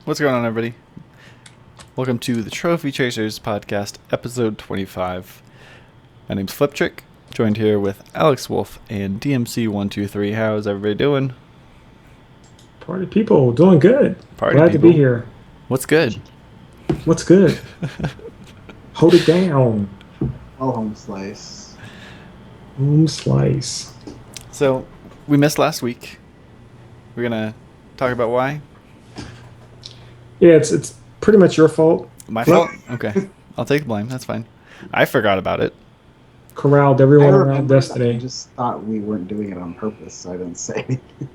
What's going on, everybody? Welcome to the Trophy Chasers podcast, episode 25. My name's Fliptriq, joined here with Alex Wolf and DMC123. How's everybody doing? Party people, doing good. Party Glad people. to be here. What's good? What's good? Hold it down. Oh, home slice. Home slice. So, we missed last week. We're going to talk about why? Yeah, it's pretty much your fault. My fault? Okay. I'll take the blame. That's fine. I forgot about it. Corralled everyone around remember Destiny. I just thought we weren't doing it on purpose, so I didn't say anything.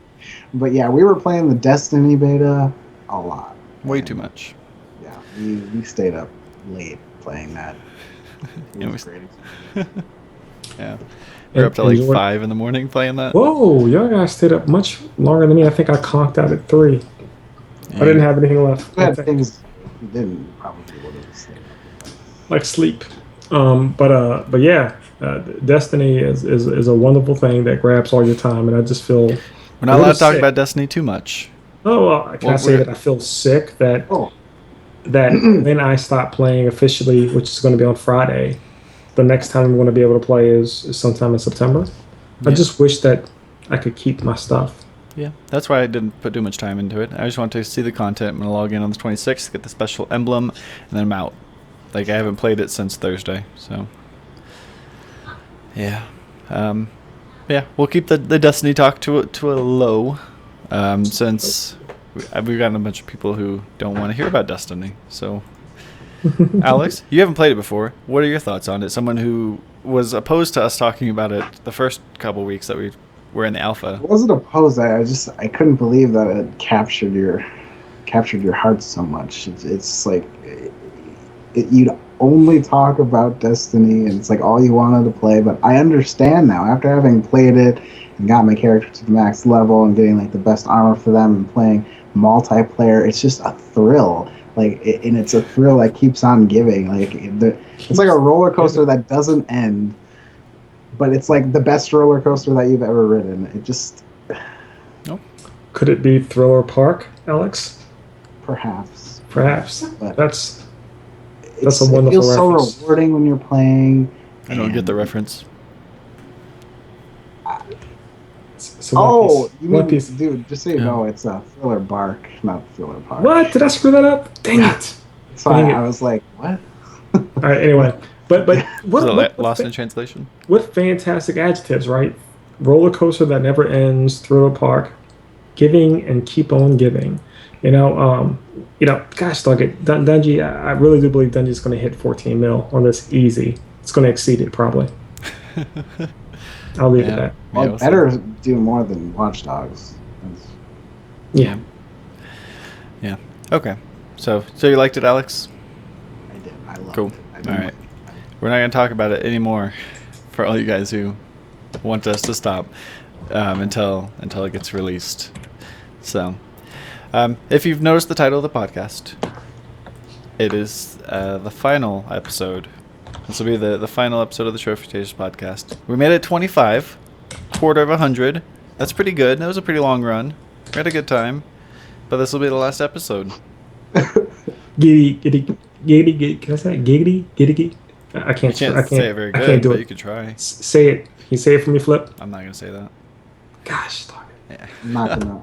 But yeah, we were playing the Destiny beta a lot. Way too much. Yeah, we stayed up late playing that. It was great. Yeah. We're up to like Enjoy. 5 in the morning playing that. Whoa, y'all guys stayed up much longer than me. I think I conked out at 3. Yeah. I didn't have anything left. We had things we didn't probably would have stayed up. Like sleep. But yeah, Destiny is a wonderful thing that grabs all your time, and I just feel We're not allowed to talk about Destiny too much. Oh, well, can I say that I feel sick that when I stop playing officially, which is going to be on Friday, the next time I'm going to be able to play is sometime in September. Yeah. I just wish that I could keep my stuff. Yeah, that's why I didn't put too much time into it. I just want to see the content. I'm going to log in on the 26th, get the special emblem, and then I'm out. Like, I haven't played it since Thursday, so... Yeah. Yeah, we'll keep the Destiny talk to a low, since we've gotten a bunch of people who don't want to hear about Destiny, so... Alex, you haven't played it before. What are your thoughts on it? Someone who was opposed to us talking about it the first couple weeks that we were in the alpha. I wasn't opposed. I couldn't believe that it captured your heart so much. It's like you'd only talk about Destiny, and it's like all you wanted to play. But I understand now after having played it and got my character to the max level and getting like the best armor for them and playing multiplayer. It's just a thrill. And it's a thrill that keeps on giving. It's like a roller coaster that doesn't end, but it's like the best roller coaster that you've ever ridden. It just... Nope. Could it be Thriller Park, Alex? Perhaps. But that's a wonderful reference. It feels so rewarding when you're playing. I don't get the reference. So One Piece. Dude, just so you know, it's a Thriller Bark, not Thriller Park. What? Did I screw that up? Dang it. So I was like, what? All right, anyway. But what Lost in translation? What fantastic adjectives, right? Roller coaster that never ends, Thriller Park, giving and keep on giving. Gosh dog it, Dungy, I really do believe Dungy's going to hit 14 mil on this easy. It's going to exceed it probably. I'll leave it at that. Well, better do more than Watch Dogs. Yeah. Yeah. Okay. So you liked it, Alex? I did. I loved Cool. it. All right. We're not going to talk about it anymore for all you guys who want us to stop until it gets released. So, if you've noticed the title of the podcast, it is the final episode. This will be the final episode of the Trophy Chasers podcast. We made it 25, quarter of 100. That's pretty good. That was a pretty long run. We had a good time. But this will be the last episode. Giggity. Can I say it? Giggity. I can't say it very good, I can't do but it. You could try. Say it. Can you say it for me, Flip? I'm not going to say that. Gosh, dog it. Yeah. I'm not gonna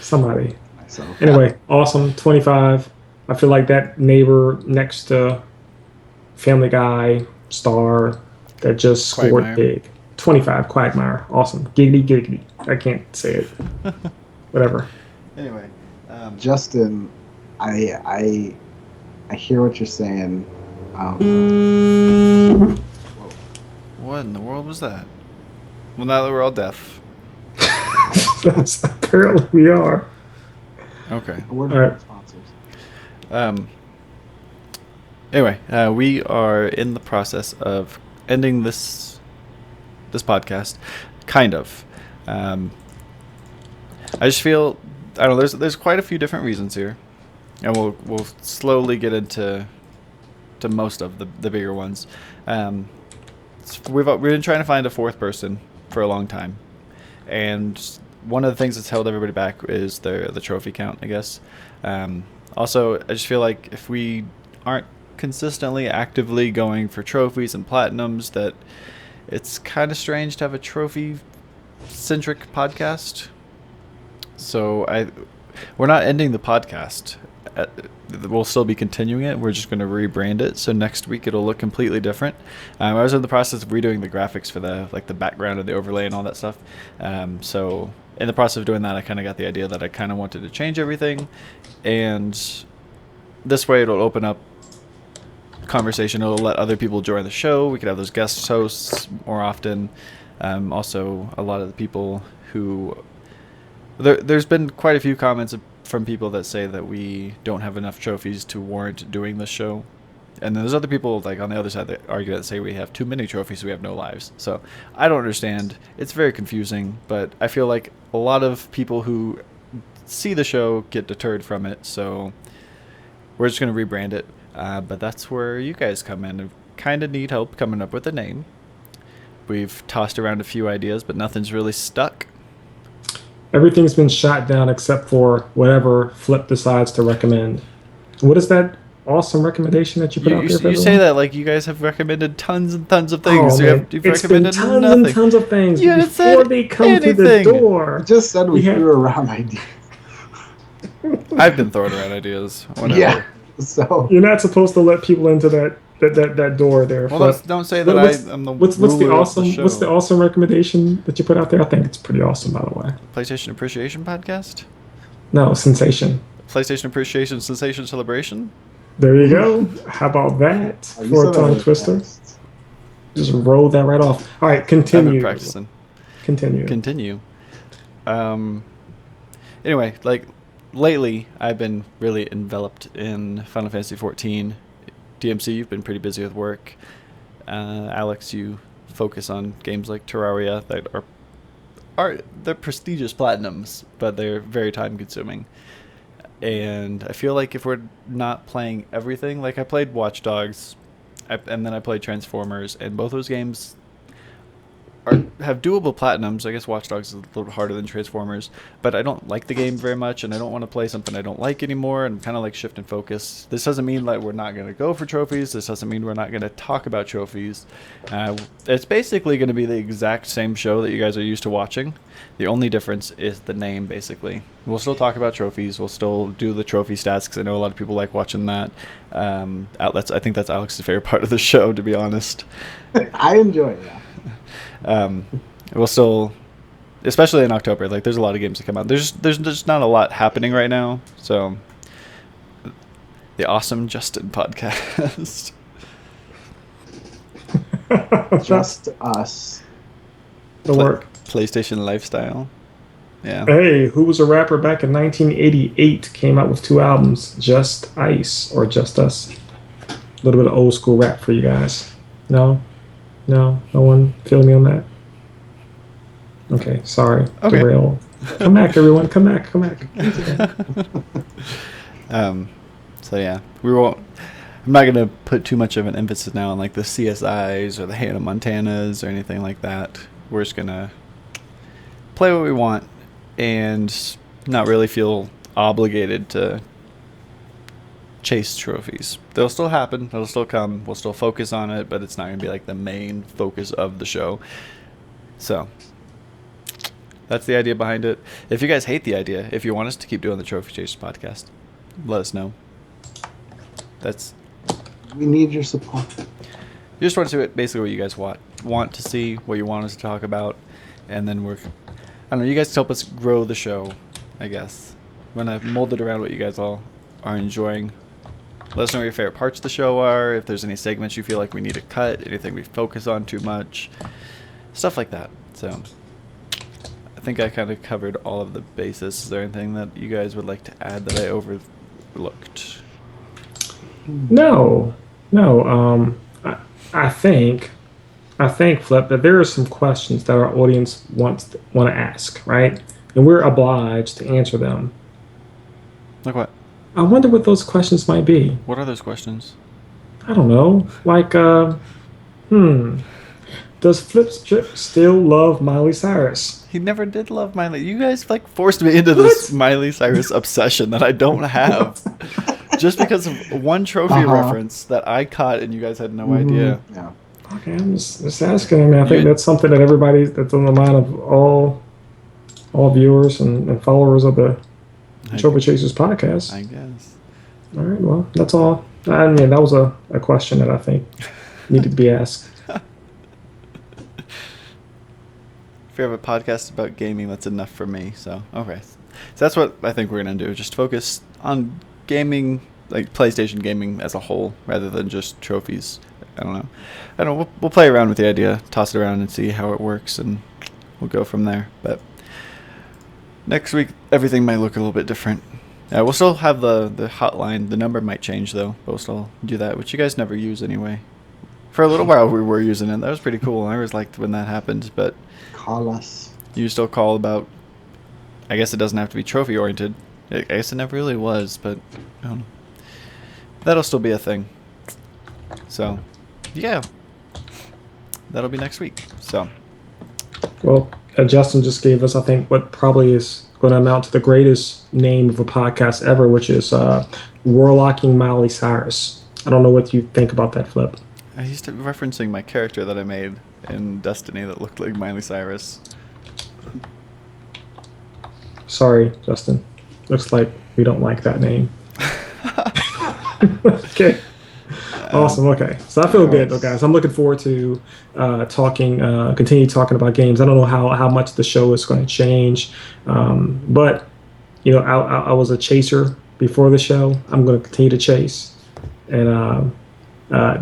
Somebody. myself. Anyway, awesome. 25. I feel like that neighbor next to Family Guy star that just scored Quagmire. big. 25, Quagmire. Awesome. Giggity. I can't say it. Whatever. Anyway. Justin, I hear what you're saying. What in the world was that? Well, now that we're all deaf. Apparently we are. Okay. A word All right. from sponsors. Anyway, we are in the process of ending this podcast, kind of. I just feel, I don't know. There's quite a few different reasons here, and we'll slowly get into most of the bigger ones. We've been trying to find a fourth person for a long time, and one of the things that's held everybody back is the trophy count, I guess. Also, I just feel like if we aren't consistently actively going for trophies and platinums, that it's kind of strange to have a trophy centric podcast. So we're not ending the podcast. We'll still be continuing it. We're just going to rebrand it. So next week it'll look completely different. I was in the process of redoing the graphics for the background and the overlay and all that stuff. So in the process of doing that, I kind of got the idea that I kind of wanted to change everything, and this way it'll open up conversation. It'll let other people join the show. We could have those guest hosts more often. Also, a lot of the people who there's been quite a few comments from people that say that we don't have enough trophies to warrant doing this show, and then there's other people like on the other side that argue that say we have too many trophies, so we have no lives. So I don't understand. It's very confusing, but I feel like a lot of people who see the show get deterred from it, so we're just going to rebrand it. But that's where you guys come in and kind of need help coming up with a name. We've tossed around a few ideas, but nothing's really stuck. Everything's been shot down except for whatever Flip decides to recommend. What is that awesome recommendation that you put out there? You say that like you guys have recommended tons and tons of things. Oh, You've it's recommended been tons nothing. and tons of things. You haven't Before said they come anything. to the door. You just said we threw around ideas. I've been throwing around ideas. Whatever. Yeah. So You're not supposed to let people into that door there. Well, don't say that I'm the what's the ruler awesome of the show. what's the awesome recommendation that you put out there? I think it's pretty awesome, by the way. PlayStation Appreciation Podcast? No, sensation. PlayStation Appreciation Sensation Celebration? There you go. How about that for a tongue twister? Just roll that right off. All right, I've continue. been practicing. Continue. Anyway, like lately, I've been really enveloped in Final Fantasy XIV. DMC, you've been pretty busy with work. Alex, you focus on games like Terraria that are they're prestigious platinums, but they're very time consuming. And I feel like if we're not playing everything, like I played Watch Dogs, and then I played Transformers, and both those games have doable platinums. I guess Watch Dogs is a little bit harder than Transformers, but I don't like the game very much, and I don't want to play something I don't like anymore, and kind of like shifting focus. This doesn't mean that we're not going to go for trophies. This doesn't mean we're not going to talk about trophies. It's basically going to be the exact same show that you guys are used to watching. The only difference is the name, basically. We'll still talk about trophies. We'll still do the trophy stats, because I know a lot of people like watching that. I think that's Alex's favorite part of the show, to be honest. I enjoy it. Yeah. We'll still, especially in October, like there's a lot of games that come out. There's just not a lot happening right now. So the Awesome Justin podcast. Just us. The work. PlayStation Lifestyle. Yeah. Hey, who was a rapper back in 1988? Came out with 2 albums, Just Ice or Just Us. A little bit of old school rap for you guys. No one feel me on that. Okay, sorry. Okay. Derail. Come back, everyone. Come back. So yeah, we won't. I'm not gonna put too much of an emphasis now on like the CSIs or the Hannah Montanas or anything like that. We're just gonna play what we want and not really feel obligated to chase trophies. They'll still happen. They'll still come. We'll still focus on it, but it's not going to be like the main focus of the show. So that's the idea behind it. If you guys hate the idea, if you want us to keep doing the Trophy Chasers podcast, let us know. We need your support. You just want to see basically what you guys want to see, what you want us to talk about, and then I don't know, you guys help us grow the show, I guess. We're going to mold it around what you guys all are enjoying. Let us know what your favorite parts of the show are, if there's any segments you feel like we need to cut, anything we focus on too much, stuff like that. So I think I kind of covered all of the bases. Is there anything that you guys would like to add that I overlooked? No. I think Flip, that there are some questions that our audience want to ask, right? And we're obliged to answer them. Like what? I wonder what those questions might be. What are those questions? I don't know. Like, Does Fliptriq still love Miley Cyrus? He never did love Miley. You guys like forced me into this Miley Cyrus obsession that I don't have. Just because of one trophy reference that I caught and you guys had no idea. Yeah. Okay, I'm just asking. I mean, I think that's something that that's on the mind of all viewers and followers of the Trophy Chasers podcast. I guess. All right, well, that's all. I mean, that was a question that I think needed to be asked. If you have a podcast about gaming, that's enough for me. So, okay. So that's what I think we're going to do. Just focus on gaming, like PlayStation gaming as a whole, rather than just trophies. I don't know. We'll play around with the idea, toss it around and see how it works, and we'll go from there. But next week, everything might look a little bit different. We'll still have the hotline. The number might change, though. We'll still do that, which you guys never use anyway. For a little while, we were using it. That was pretty cool. I always liked when that happened, but... Call us. You still call about... I guess it doesn't have to be trophy-oriented. I guess it never really was, but... I don't know. That'll still be a thing. So, yeah. That'll be next week. So... Well, Justin just gave us, I think, what probably is going to amount to the greatest name of a podcast ever, which is Warlocking Miley Cyrus. I don't know what you think about that, Flip. I used to be referencing my character that I made in Destiny that looked like Miley Cyrus. Sorry, Justin. Looks like we don't like that name. Okay. Awesome. Okay. So I feel good, though, guys. I'm looking forward to continue talking about games. I don't know how much the show is going to change, but you know, I was a chaser before the show. I'm going to continue to chase, and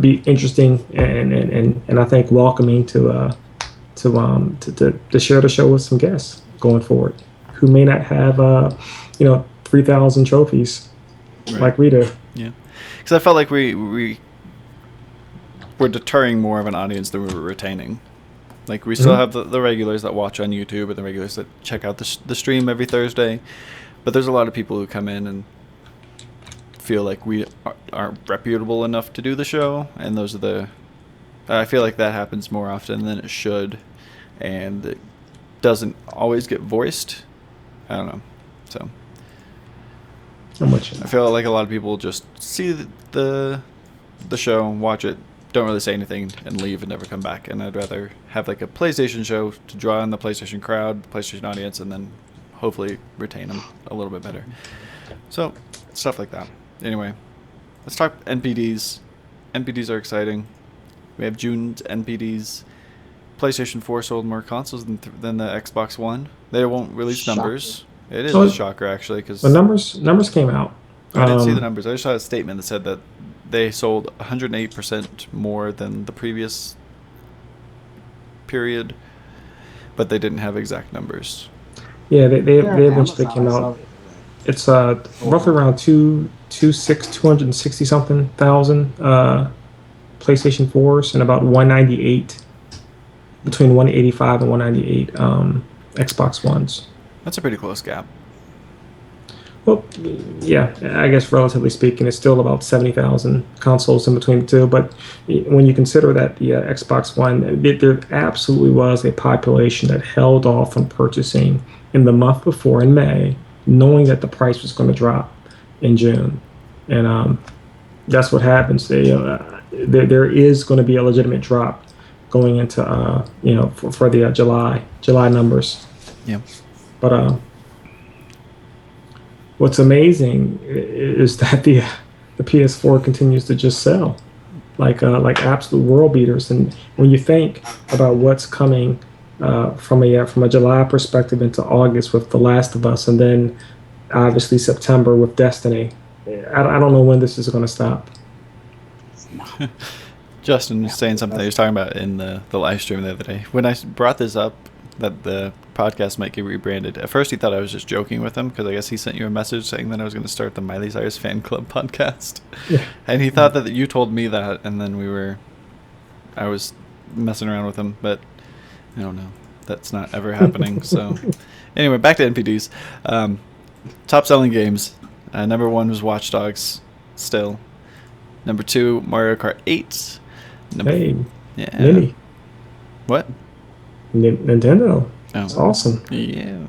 be interesting and I think welcoming to share the show with some guests going forward who may not have 3,000 trophies like we do. Yeah, because I felt like we were deterring more of an audience than we were retaining. Like we still have the regulars that watch on YouTube and the regulars that check out the stream every Thursday, but there's a lot of people who come in and feel like we aren't reputable enough to do the show, and those are I feel like that happens more often than it should, and it doesn't always get voiced. I don't know. So I feel like a lot of people just see the show, watch it, don't really say anything, and leave and never come back. And I'd rather have like a PlayStation show to draw in the PlayStation crowd, the PlayStation audience, and then hopefully retain them a little bit better. So stuff like that. Anyway, let's talk NPDs. NPDs are exciting. We have June's NPDs. PlayStation 4 sold more consoles than the Xbox One. They won't release numbers. It is a shocker, actually, because the numbers came out. I didn't see the numbers. I just saw a statement that said that they sold 108% more than the previous period, but they didn't have exact numbers. Yeah, they eventually came out. It's roughly around 260 something thousand PlayStation 4s and about 198, between 185 and 198 Xbox Ones. That's a pretty close gap. Well, yeah, I guess relatively speaking, it's still about 70,000 consoles in between the two. But when you consider that the Xbox One, there absolutely was a population that held off on purchasing in the month before, in May, knowing that the price was going to drop in June. And that's what happens. There is going to be a legitimate drop going into, for the July numbers. Yeah. But what's amazing is that the PS4 continues to just sell like absolute world beaters. And when you think about what's coming from a July perspective into August with The Last of Us, and then obviously September with Destiny, I don't know when this is going to stop. Justin was saying something that he was talking about in the live stream the other day. When I brought this up, that the podcast might get rebranded, at first he thought I was just joking with him, because I guess he sent you a message saying that I was going to start the Miley Cyrus Fan Club podcast. Yeah. And he thought that you told me that, and then I was messing around with him, but I don't know. That's not ever happening. So anyway, back to NPDs. Top selling games. Number 1 was Watch Dogs, still. Number 2, Mario Kart 8. Mini. What? Nintendo. Oh. It's awesome. Yeah.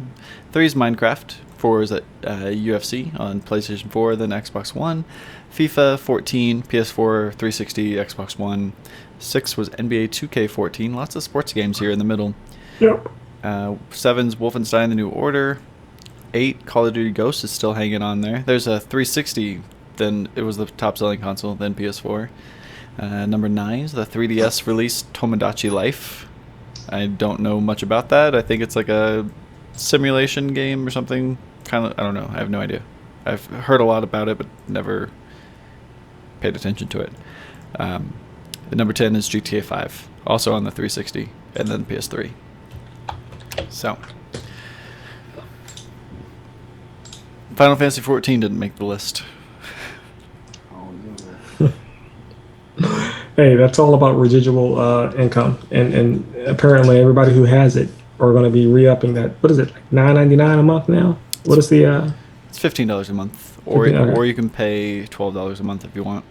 3 is Minecraft. 4 is at UFC on PlayStation 4, then Xbox One. FIFA 14, PS4, 360, Xbox One. 6 was NBA 2K14. Lots of sports games here in the middle. Yep. 7's Wolfenstein: The New Order. 8, Call of Duty Ghosts is still hanging on there. There's a 360, then it was the top-selling console, then PS4. Number 9 is the 3DS released Tomodachi Life. I don't know much about that. I think it's like a simulation game or something. Kind of, I don't know. I have no idea. I've heard a lot about it, but never paid attention to it. Number 10 is GTA 5, also on the 360, and then PS3. So, Final Fantasy 14 didn't make the list. Hey, that's all about residual income, and apparently everybody who has it are going to be re-upping that. What is it, like $9.99 a month now? What is the? It's $15 a month, or Okay. or you can pay $12 a month if you want.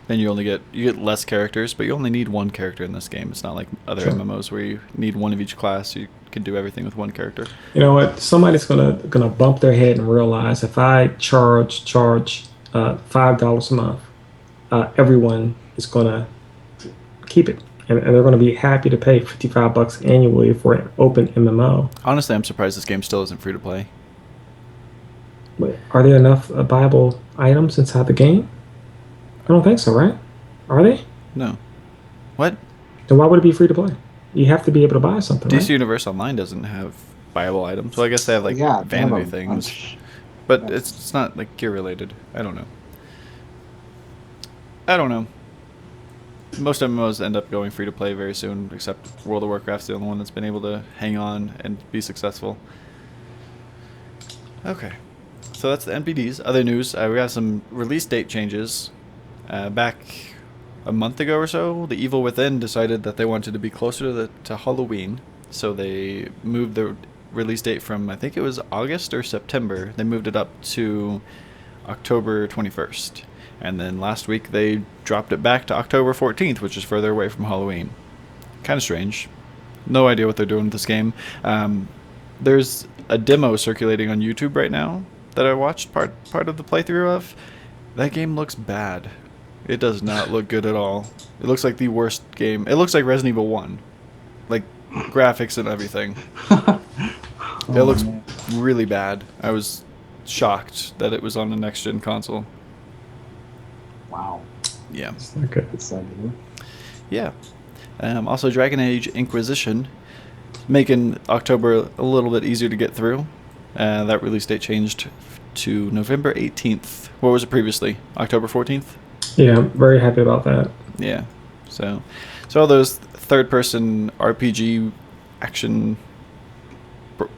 Then you get less characters, but you only need one character in this game. It's not like other Sure. MMOs where you need one of each class. You can do everything with one character. You know what? Somebody's gonna bump their head and realize if I charge $5 a month, everyone is gonna keep it, and they're gonna be happy to pay $55 annually for an open MMO. Honestly, I'm surprised this game still isn't free to play. But are there enough buyable items inside the game? I don't think so, right? Are they? No. What? Then why would it be free to play? You have to be able to buy something, DC right? Universe Online doesn't have buyable items. Well, I guess they have like they have vanity a things, bunch. but Yeah. it's not like gear related. I don't know. Most MMOs end up going free to play very soon, except World of Warcraft's the only one that's been able to hang on and be successful. Okay, so that's the NPDs. Other news: we got some release date changes. Back a month ago or so, The Evil Within decided that they wanted to be closer to Halloween, so they moved the release date from, I think it was August or September. They moved it up to October 21st. And then last week they dropped it back to October 14th, which is further away from Halloween. Kind of strange. No idea what they're doing with this game. There's a demo circulating on YouTube right now that I watched part of the playthrough of. That game looks bad. It does not look good at all. It looks like the worst game. It looks like Resident Evil 1. Like, graphics and everything. It looks really bad. I was shocked that it was on the next-gen console. Wow. Yeah. It's not good. It's sad to hear. Yeah. Also, Dragon Age Inquisition, making October a little bit easier to get through. That release date changed to November 18th. What was it previously? October 14th? Yeah, I'm very happy about that. Yeah. So all those third-person RPG action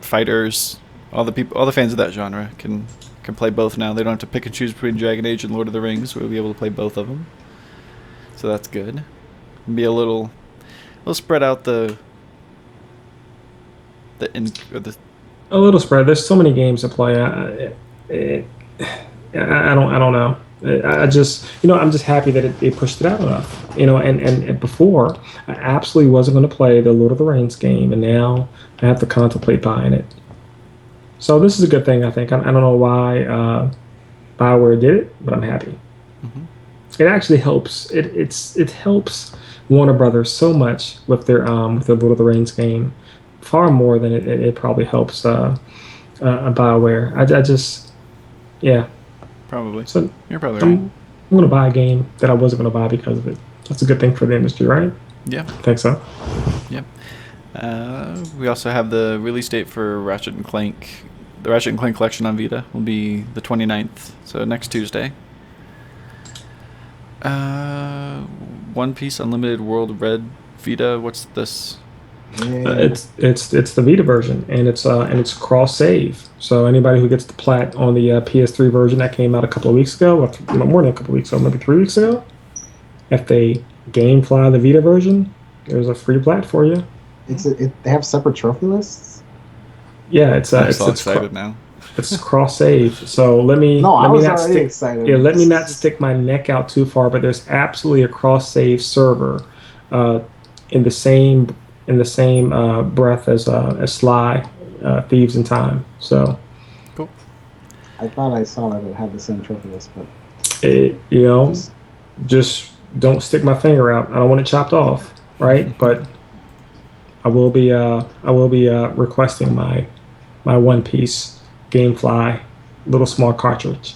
fighters, all the fans of that genre can play both now. They don't have to pick and choose between Dragon Age and Lord of the Rings. We'll be able to play both of them. So that's good. Be a little spread out the A little spread. There's so many games to play. I don't know. I just, I'm just happy that they pushed it out enough. And before, I absolutely wasn't going to play the Lord of the Rings game, and now I have to contemplate buying it. So this is a good thing, I think. I don't know why BioWare did it, but I'm happy. Mhm. It actually helps. It helps Warner Brothers so much with their Lord of the Rings game, far more than it probably helps BioWare. I just, yeah. probably. So You're probably right. I'm going to buy a game that I wasn't going to buy because of it. That's a good thing for the industry, right? Yeah. I think so. Yep. We also have the release date for Ratchet and Clank. The Ratchet and Clank collection on Vita will be the 29th, so next Tuesday. One Piece Unlimited World Red Vita. What's this? It's the Vita version, and it's cross save. So anybody who gets the plat on the PS3 version that came out a couple of weeks ago, or more than a couple of weeks ago, maybe 3 weeks ago, if they GameFly the Vita version, there's a free plat for you. They have separate trophy lists? Yeah, it's I'm so excited now. It's cross save. So let me not stick. excited. Yeah, let me not stick my neck out too far. But there's absolutely a cross save server in the same in the same breath as Sly, Thieves in Time. So Cool. I thought I saw that it had the same trophy list, but you know, just just don't stick my finger out. I don't want it chopped off, right? But I will be requesting my One Piece GameFly little small cartridge.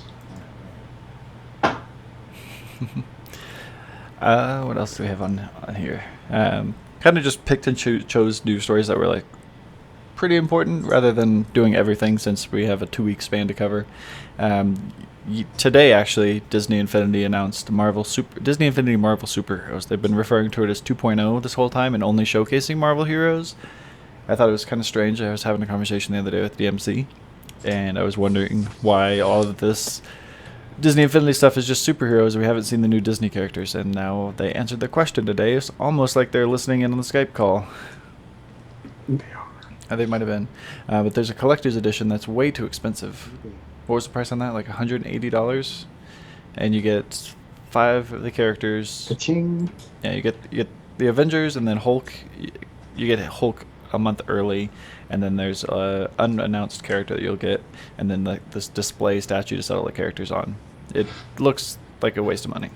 What else do we have on here? Kind of just picked and chose news stories that were like pretty important rather than doing everything since we have a 2-week span to cover. Today, actually, Disney Infinity announced Disney Infinity Marvel Superheroes. They've been referring to it as 2.0 this whole time and only showcasing Marvel heroes. I thought it was kind of strange. I was having a conversation the other day with DMC, and I was wondering why all of this Disney Infinity stuff is just superheroes. We haven't seen the new Disney characters, and now they answered the question today. It's almost like they're listening in on the Skype call. they are. They might have been. But there's a collector's edition that's way too expensive. What was the price on that? Like $180? And you get 5 of the characters. Ka-ching. Yeah, you get the Avengers, and then Hulk. You get Hulk a month early, and then there's a unannounced character that you'll get, and then this display statue to settle the characters on. It looks like a waste of money,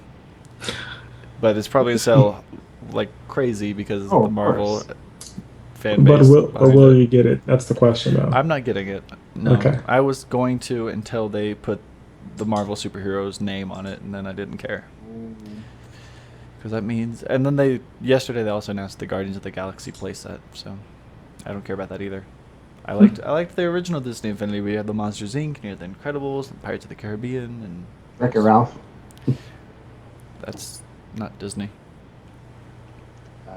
but it's probably going to sell like crazy because Oh, the of Marvel course. fan But base. will you get it? That's the question, though. I'm not getting it. No, Okay. I was going to until they put the Marvel superheroes name on it, and then I didn't care. Because that means, and then yesterday they also announced the Guardians of the Galaxy playset, so I don't care about that either. I liked the original Disney Infinity. We had the Monsters Inc., and you had the Incredibles, and Pirates of the Caribbean, and Wreck-It Ralph. that's not Disney.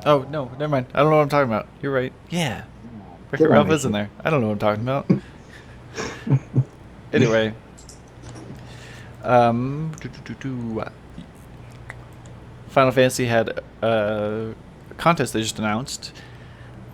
Oh no, never mind. I don't know what I'm talking about. You're right. Yeah, Wreck-It Ralph is in there. I don't know what I'm talking about. Anyway, Final Fantasy had a contest they just announced.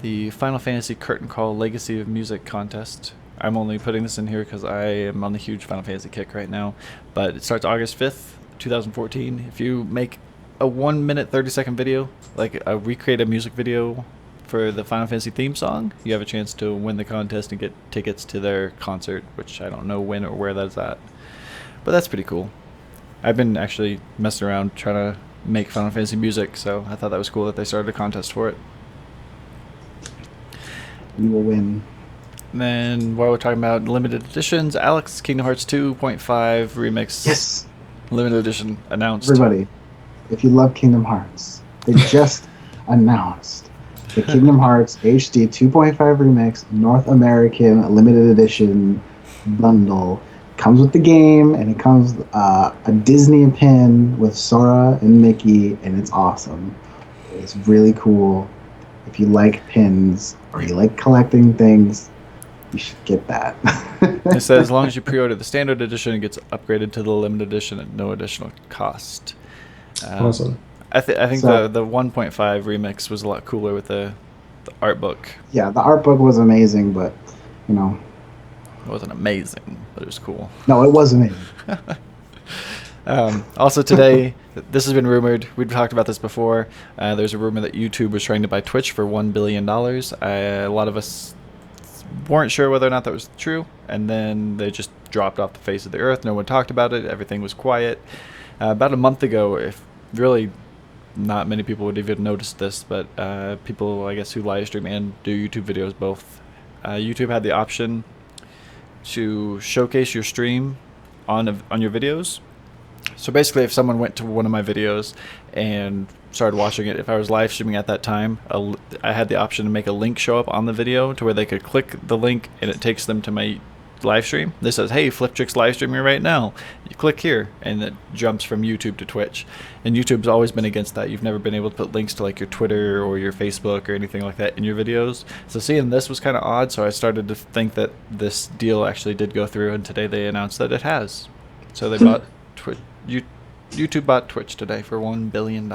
The Final Fantasy Curtain Call Legacy of Music contest. I'm only putting this in here because I am on the huge Final Fantasy kick right now. But it starts August 5th, 2014. If you make a 1 minute 30-second video, like recreate a music video for the Final Fantasy theme song, you have a chance to win the contest and get tickets to their concert, which I don't know when or where that's at. But that's pretty cool. I've been actually messing around trying to make Final Fantasy music, so I thought that was cool that they started a contest for it. You will win. And then while we're talking about limited editions, Alex, Kingdom Hearts 2.5 Remix Yes. limited edition announced. Everybody, if you love Kingdom Hearts, they just announced the Kingdom Hearts HD 2.5 Remix North American limited edition bundle. Comes with the game, and it comes a Disney pin with Sora and Mickey, and it's awesome. It's really cool. If you like pins or you like collecting things, you should get that. It says as long as you pre-order the standard edition, it gets upgraded to the limited edition at no additional cost. Awesome. I think So- the 1.5 remix was a lot cooler with the art book. Yeah, the art book was amazing, but It wasn't amazing, but it was cool. no, it was amazing. Also today, this has been rumored. We've talked about this before. There's a rumor that YouTube was trying to buy Twitch for $1 billion. A lot of us weren't sure whether or not that was true, and then they just dropped off the face of the earth. No one talked about it. Everything was quiet. About a month ago, if really not many people would even notice this, but people, I guess, who live stream and do YouTube videos both, YouTube had the option to showcase your stream on your videos. So basically, if someone went to one of my videos and started watching it, if I was live streaming at that time, I had the option to make a link show up on the video to where they could click the link and it takes them to my live stream. This says, hey, Fliptriq's live streaming right now. You click here and it jumps from YouTube to Twitch. And YouTube's always been against that. You've never been able to put links to like your Twitter or your Facebook or anything like that in your videos. So seeing this was kind of odd, so I started to think that this deal actually did go through, and today they announced that it has. So they bought YouTube bought Twitch today for $1 billion.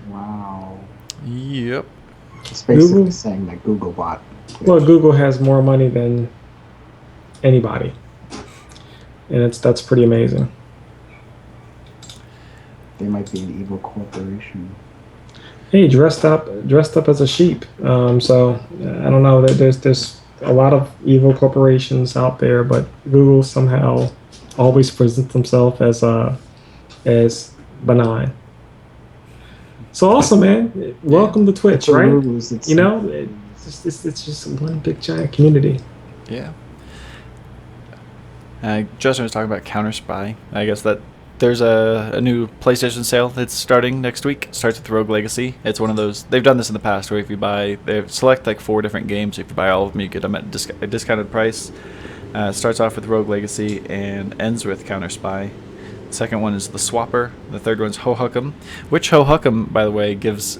Wow. Yep. It's basically Google? saying that Google bought Twitch. Well, Google has more money than anybody, and that's pretty amazing. They might be an evil corporation. Hey, dressed up as a sheep. So I don't know. There's a lot of evil corporations out there, but Google somehow always presents themselves as benign. So also, man, Yeah. welcome to Twitch, It's a right? ruse. It's You simply know, a ruse. it's just one big giant community. Yeah. Justin was talking about Counter Spy. I guess that there's a new PlayStation sale that's starting next week. It starts with Rogue Legacy. It's one of those. They've done this in the past where if you buy, they select like 4 different games. If you buy all of them, you get them at a discounted price. It starts off with Rogue Legacy and ends with Counter Spy. The second one is The Swapper. The third one's Ho Huckum, which Ho Huckum, by the way, gives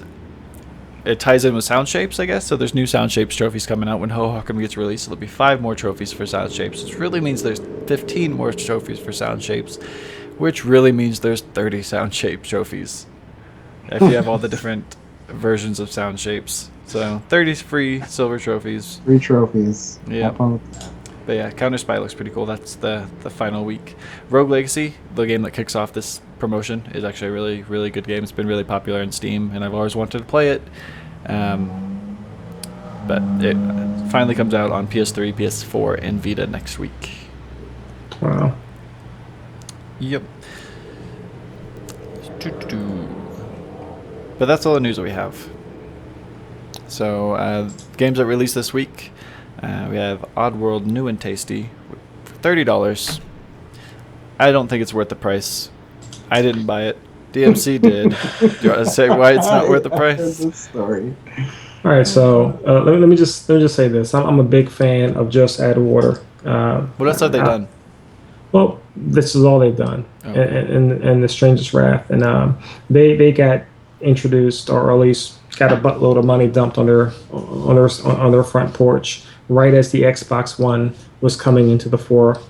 it ties in with Sound Shapes, I guess. So there's new Sound Shapes trophies coming out when Ho Huckum gets released. So there'll be 5 more trophies for Sound Shapes, which really means there's 15 more trophies for Sound Shapes, which really means there's 30 Sound Shape trophies if you have all the different versions of Sound Shapes. So 30 free silver trophies. 3 trophies. Yeah. Have fun with that. But yeah, Counter Spy looks pretty cool. That's the final week. Rogue Legacy, the game that kicks off this promotion, is actually a really, really good game. It's been really popular in Steam, and I've always wanted to play it. But it finally comes out on PS3, PS4, and Vita next week. Wow. Yep. But that's all the news that we have. So, games that released this week. We have Oddworld New and Tasty for $30. I don't think it's worth the price. I didn't buy it. DMC did. Do you want to say why it's not worth the price? That's a story. All right, so let me just say this. I'm a big fan of Just Add Water. What else have they done? Well, this is all they've done, Oh. and the Strangest Wrath, and they got introduced, or at least got a buttload of money dumped on their front porch right as the Xbox One was coming into the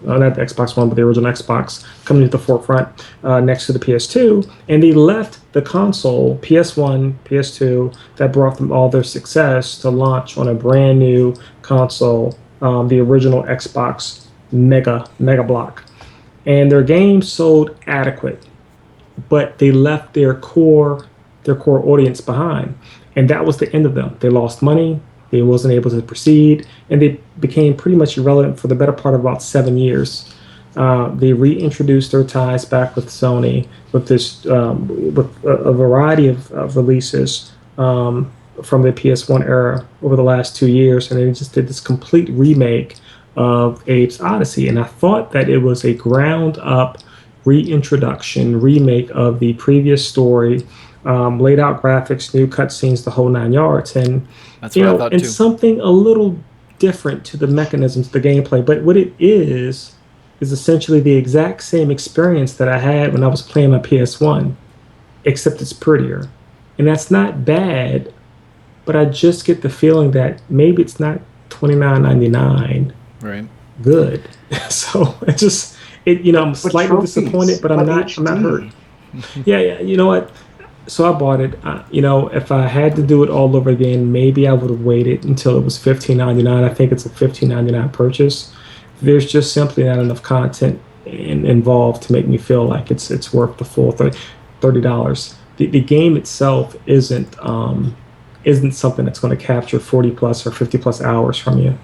not the Xbox One, but the original Xbox coming into the forefront next to the PS2, and they left the console PS1, PS2 that brought them all their success to launch on a brand new console, the original Xbox Mega Block. And their games sold adequate, but they left their core audience behind, and that was the end of them. They lost money, they wasn't able to proceed, and they became pretty much irrelevant for the better part of about 7 years. They reintroduced their ties back with Sony with this with a variety of releases from the PS1 era over the last 2 years, and they just did this complete remake of Abe's Odyssey. And I thought that it was a ground up reintroduction, remake of the previous story, laid out graphics, new cutscenes, the whole 9 yards. And That's what I thought and too. something a little different to the mechanisms, the gameplay. But what it is essentially the exact same experience that I had when I was playing my PS1, except it's prettier. And that's not bad, but I just get the feeling that maybe it's not $29.99 Right. good. So I'm slightly trophies? disappointed, but I'm not HD? hurt. Yeah, you know what? So I bought it. If I had to do it all over again, maybe I would have waited until it was $15.99. I think it's a $15.99 purchase. There's just simply not enough content involved to make me feel like it's worth the full $30. The game itself isn't something that's going to capture 40 plus or 50 plus hours from you.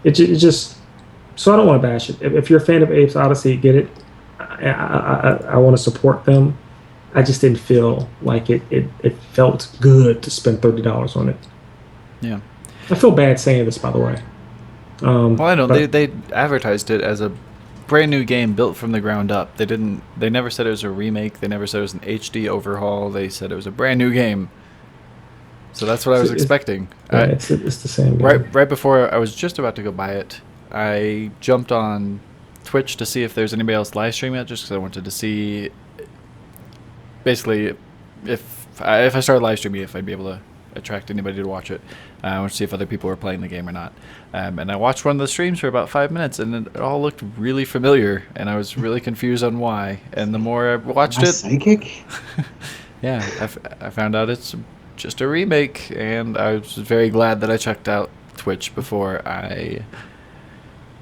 It just so I don't want to bash it. If you're a fan of Abe's Odyssey, get it. I want to support them. I just didn't feel like it felt good to spend $30 on it. Yeah. I feel bad saying this, by the way. Well, I know but- they advertised it as a brand new game built from the ground up. They never said it was a remake. They never said it was an HD overhaul. They said it was a brand new game. So that's what I was expecting. Yeah, it's the same game. Right before I was just about to go buy it, I jumped on Twitch to see if there's anybody else live streaming it, just because I wanted to see, basically, if I started live streaming, if I'd be able to attract anybody to watch it. I want to see if other people were playing the game or not. And I watched one of the streams for about 5 minutes, and it all looked really familiar, and I was really confused on why. And the more I watched Am I it, psychic? yeah, I found out it's just a remake, and I was very glad that I checked out Twitch before I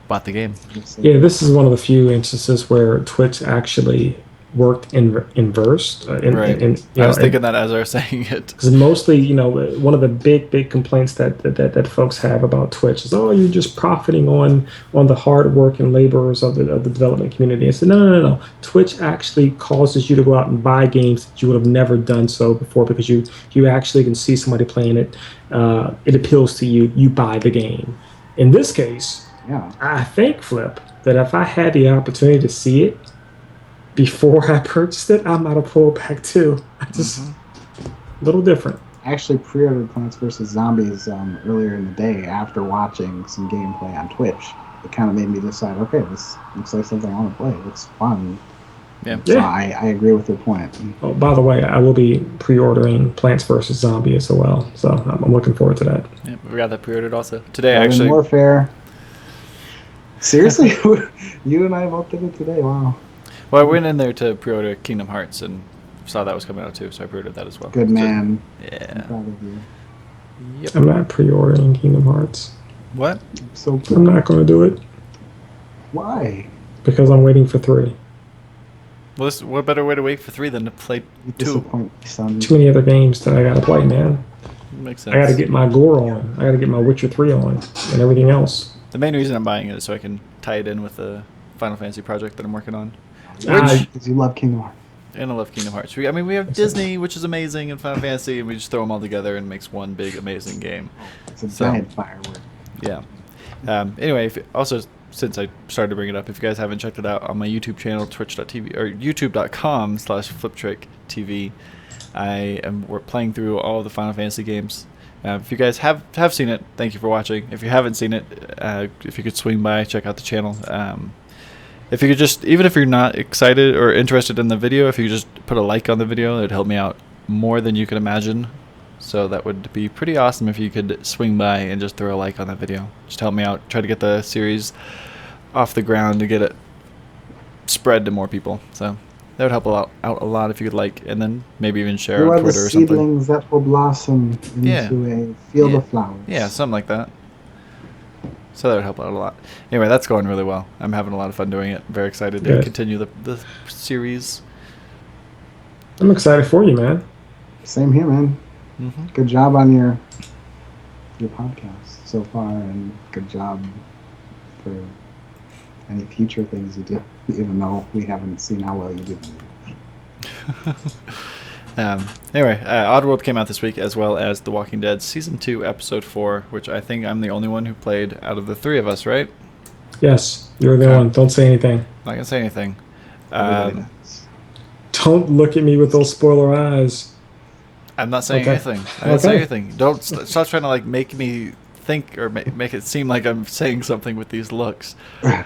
bought the game. Yeah, this is one of the few instances where Twitch actually worked inversed. Right. I was thinking that as I was saying it. Because mostly, one of the big complaints that folks have about Twitch is, oh, you're just profiting on the hard work and laborers of the development community. I said, no. Twitch actually causes you to go out and buy games that you would have never done so before, because you actually can see somebody playing it. It appeals to you. You buy the game. In this case, Yeah. I think, Flip, that if I had the opportunity to see it before I purchased it, I might have pulled back too. A little different. I actually pre-ordered Plants vs. Zombies earlier in the day after watching some gameplay on Twitch. It kind of made me decide, okay, this looks like something I want to play. It looks fun. Yeah. So I agree with your point. Oh, by the way, I will be pre-ordering Plants vs. Zombies as well, so I'm looking forward to that. Yeah, we got that pre-ordered also today. Garden Actually, Warfare. Seriously, you and I both did it today. Wow. well, I went in there to pre-order Kingdom Hearts and saw that was coming out too, so I pre-ordered that as well. Good man. So, I'm yeah. proud of you. Yep. I'm not pre-ordering Kingdom Hearts. What? So I'm not going to do it why? because I'm waiting for 3. Well, what better way to wait for 3 than to play You 2? disappoint me, son. too many other games that I got to play, man. Makes sense. I got to get my Gore on. I got to get my Witcher 3 on and everything else. The main reason I'm buying it is so I can tie it in with the Final Fantasy project that I'm working on. Because you love Kingdom Hearts. And I love Kingdom Hearts. We have Disney, which is amazing, and Final Fantasy, and we just throw them all together and makes one big, amazing game. It's a So- giant firework. Yeah. Anyway, also, since I started to bring it up, if you guys haven't checked it out on my YouTube channel, twitch.tv, or youtube.com/FlipTriq.tv, we're playing through all of the Final Fantasy games. If you guys have seen it, thank you for watching. If you haven't seen it, if you could swing by, check out the channel. If you could just, even if you're not excited or interested in the video, if you could just put a like on the video, it'd help me out more than you can imagine. So that would be pretty awesome if you could swing by and just throw a like on that video. Just help me out, try to get the series off the ground to get it spread to more people. So that would help out a lot if you could like, and then maybe even share You on are the Twitter or something. seedlings that will blossom into Yeah. a field of flowers. Yeah, something like that. So that would help out a lot. Anyway, that's going really well. I'm having a lot of fun doing it. Very excited to Good. continue the series. I'm excited for you, man. Same here, man. Mm-hmm. Good job on your podcast so far, and good job for any future things you do, even though we haven't seen how well you do. Anyway, Oddworld came out this week, as well as The Walking Dead Season 2, Episode 4, which I think I'm the only one who played out of the 3 of us, right? Yes, you're the Okay. one. Don't say anything. Not going to say anything. Everybody does. Don't look at me with those spoiler eyes. I'm not saying Okay. anything. I didn't say Okay. anything. Don't stop trying to like make me think or make it seem like I'm saying something with these looks. I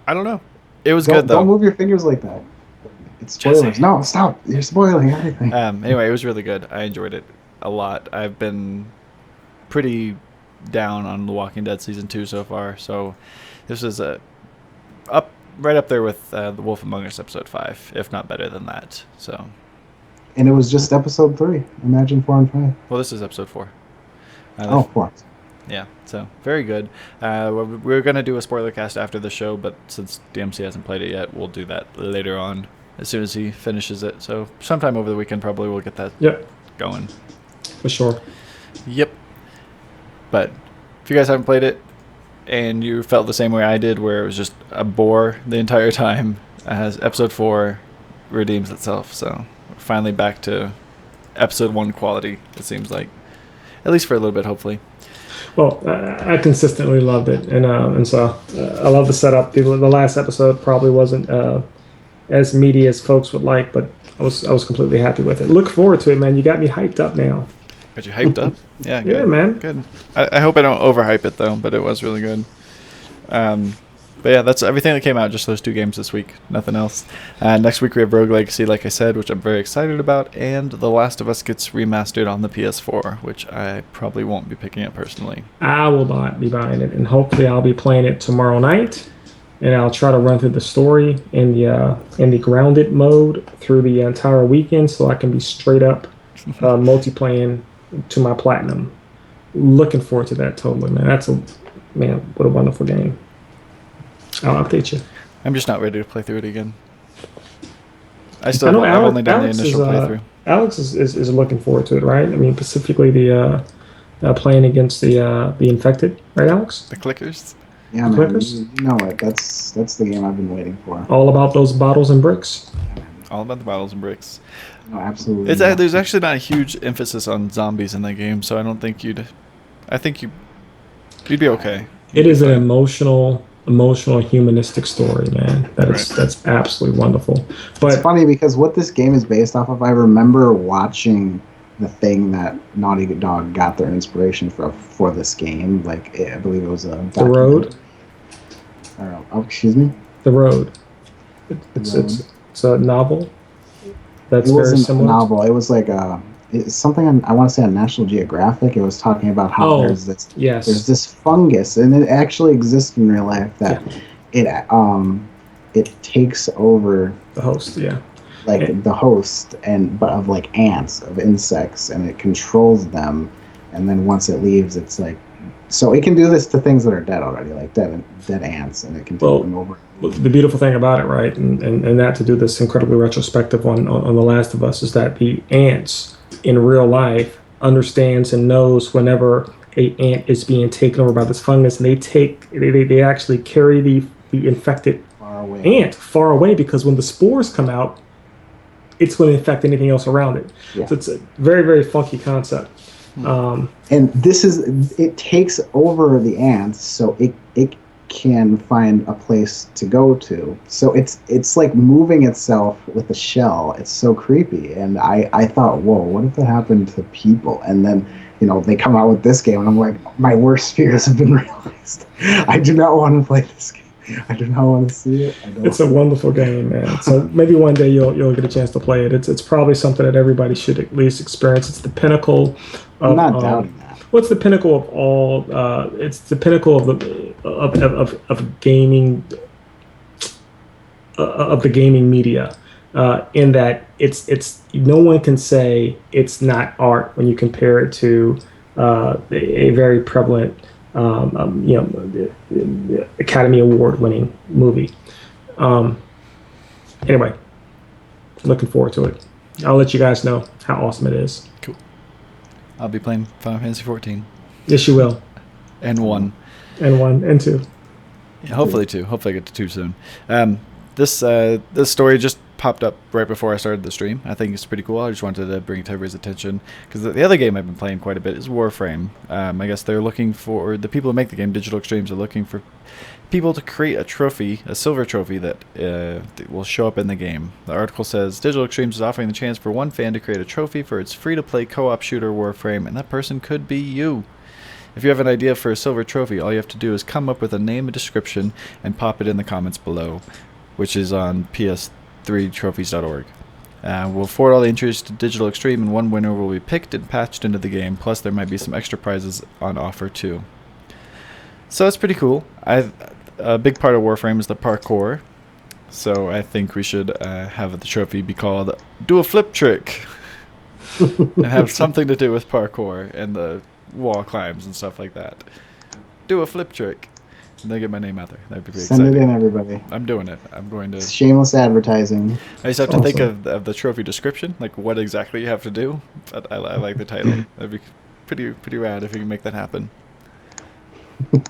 don't know. It was good, though. Don't move your fingers like that. It's Jesse. spoilers. No, stop. You're spoiling everything. Anyway, it was really good. I enjoyed it a lot. I've been pretty down on The Walking Dead Season 2 so far, so this is right up there with The Wolf Among Us Episode 5, if not better than that. So, And it was just episode 3. Imagine 4 and 5. well, this is Episode 4. Oh, 4. Yeah, so very good. We're going to do a spoiler cast after the show, but since DMC hasn't played it yet, we'll do that later on as soon as he finishes it. So sometime over the weekend probably we'll get that Yep, going. for sure. Yep. But if you guys haven't played it and you felt the same way I did, where it was just a bore the entire time, as Episode 4 redeems itself. So we're finally back to Episode 1 quality, it seems like. At least for a little bit, hopefully. Well, I consistently loved it, and so I love the setup. The last episode probably wasn't as meaty as folks would like, but I was completely happy with it. Look forward to it, man. You got me hyped up now. Got you hyped up? Yeah, good. Yeah, man. Good. I hope I don't overhype it, though, but it was really good. But yeah, that's everything that came out, just those 2 games this week. Nothing else. Next week we have Rogue Legacy, like I said, which I'm very excited about, and The Last of Us gets remastered on the PS4, which I probably won't be picking up personally. I will not be buying it, and hopefully I'll be playing it tomorrow night, and I'll try to run through the story in the grounded mode through the entire weekend, so I can be straight up multiplaying to my platinum. Looking forward to that totally, man. What a wonderful game. I'll update you. I'm just not ready to play through it again. I know I've only done Alex the initial playthrough. is looking forward to it, right? I mean, specifically the playing against the infected, right, Alex? The clickers. Yeah, The man, clickers? you know it. That's the game I've been waiting for. All about those bottles and bricks. Yeah, man. All about the bottles and bricks. No, absolutely. There's actually not a huge emphasis on zombies in that game, so I don't think I think you'd be okay. It is an emotional, humanistic story, man. That's absolutely wonderful. But it's funny because what this game is based off of, I remember watching the thing that Naughty Dog got their inspiration for this game. Like, I believe it was a The Road. Oh, excuse me. The Road. It's a novel. That's It very wasn't a similar. novel. It was like it's something I want to say on National Geographic. It was talking about how there's this fungus, and it actually exists in real life that it takes over The host, yeah. like the host but of like ants, of insects, and it controls them, and then once it leaves, it's like, so it can do this to things that are dead already, like dead ants, and it can take them over. The beautiful thing about it, right, and not to do this incredibly retrospective on The Last of Us, is that the ants in real life understands and knows whenever a ant is being taken over by this fungus, and they actually carry the infected ant far away, because when the spores come out, it's going to infect anything else around it. Yeah. So it's a very, very funky concept. And it takes over the ants, so it can find a place to go to. So it's like moving itself with a shell. It's so creepy. And I thought, whoa, what if that happened to people? And then, they come out with this game, and I'm like, my worst fears have been realized. I do not want to play this game. I do not want to see it. It's a wonderful game, man. So maybe one day you'll get a chance to play it. It's probably something that everybody should at least experience. It's the pinnacle of, I'm not doubting that. What's the pinnacle of all? It's the pinnacle of gaming, of the gaming media. In that it's no one can say it's not art when you compare it to a very prevalent, Academy Award winning movie. Anyway, looking forward to it. I'll let you guys know how awesome it is. Cool. I'll be playing Final Fantasy 14. Yes, you will. And 1. And 1 and 2. Yeah, hopefully 2. Hopefully I get to 2 soon. This story just popped up right before I started the stream. I think it's pretty cool. I just wanted to bring it to everybody's attention, because the other game I've been playing quite a bit is Warframe. I guess they're looking for, the people who make the game, Digital Extremes, are looking for people to create a trophy, a silver trophy that will show up in the game. The article says Digital Extremes is offering the chance for one fan to create a trophy for its free-to-play co-op shooter Warframe, and that person could be you. If you have an idea for a silver trophy, all you have to do is come up with a name and description and pop it in the comments below, which is on ps3trophies.org. We'll forward all the entries to Digital Extreme, and one winner will be picked and patched into the game, plus there might be some extra prizes on offer too. So that's pretty cool. A big part of Warframe is the parkour, so I think we should have the trophy be called Do a Flip Trick and have something to do with parkour and the wall climbs and stuff like that. Do a flip trick. And then get my name out there. That'd be pretty exciting. Send it in, everybody. I'm doing it. I'm going to... Shameless advertising. I just have to think of the trophy description, like what exactly you have to do. But I like the title. That'd be pretty rad if you can make that happen. But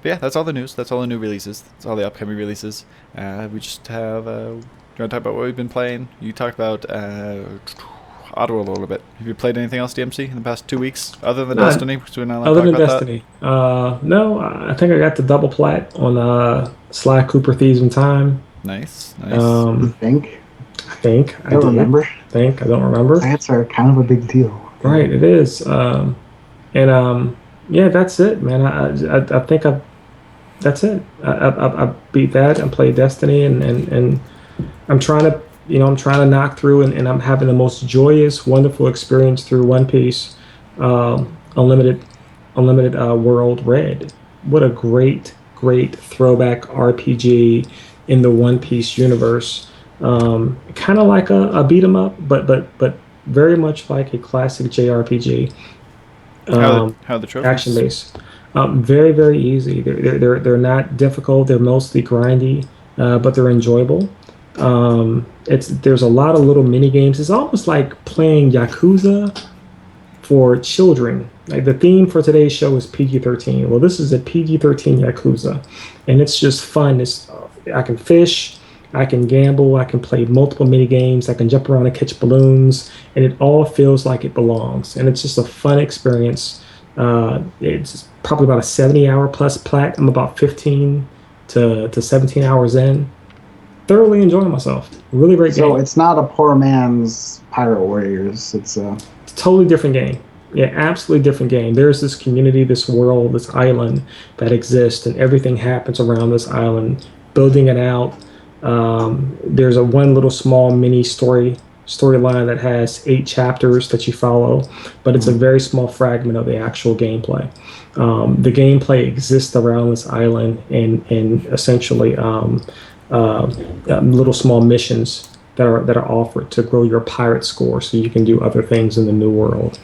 yeah, that's all the news. That's all the new releases. That's all the upcoming releases. We just have... do you want to talk about what we've been playing? You talked about... Oddworld a little bit. Have you played anything else, DMC, in the past 2 weeks, other than Destiny? Other than Destiny, no. I think I got the double plat on Sly Cooper Thieves in Time. Nice. I think. I don't remember. I don't remember. That's kind of a big deal. Right, it is. Yeah, that's it, man. I think that's it. I beat that and played Destiny, and I'm trying to. I'm trying to knock through, and I'm having the most joyous, wonderful experience through One Piece, Unlimited World Red. What a great throwback RPG in the One Piece universe. Kind of like a beat 'em up, but very much like a classic JRPG. How the trophies? Action based. Very, very easy. They're not difficult. They're mostly grindy, but they're enjoyable. There's a lot of little mini games. It's almost like playing Yakuza for children. Like the theme for today's show is PG-13. Well, this is a PG-13 Yakuza, and it's just fun. I can fish, I can gamble, I can play multiple mini games, I can jump around and catch balloons, and it all feels like it belongs. And it's just a fun experience. It's probably about a 70-hour plus plat. I'm about 15 to 17 hours in. Thoroughly enjoying myself. Really great game. So it's not a poor man's Pirate Warriors. It's a Totally different game. Yeah, absolutely different game. There's this community, this world, this island that exists, and everything happens around this island. Building it out. There's a one little small mini storyline that has 8 chapters that you follow, but it's a very small fragment of the actual gameplay. The gameplay exists around this island and essentially little small missions that are offered to grow your pirate score so you can do other things in the new world.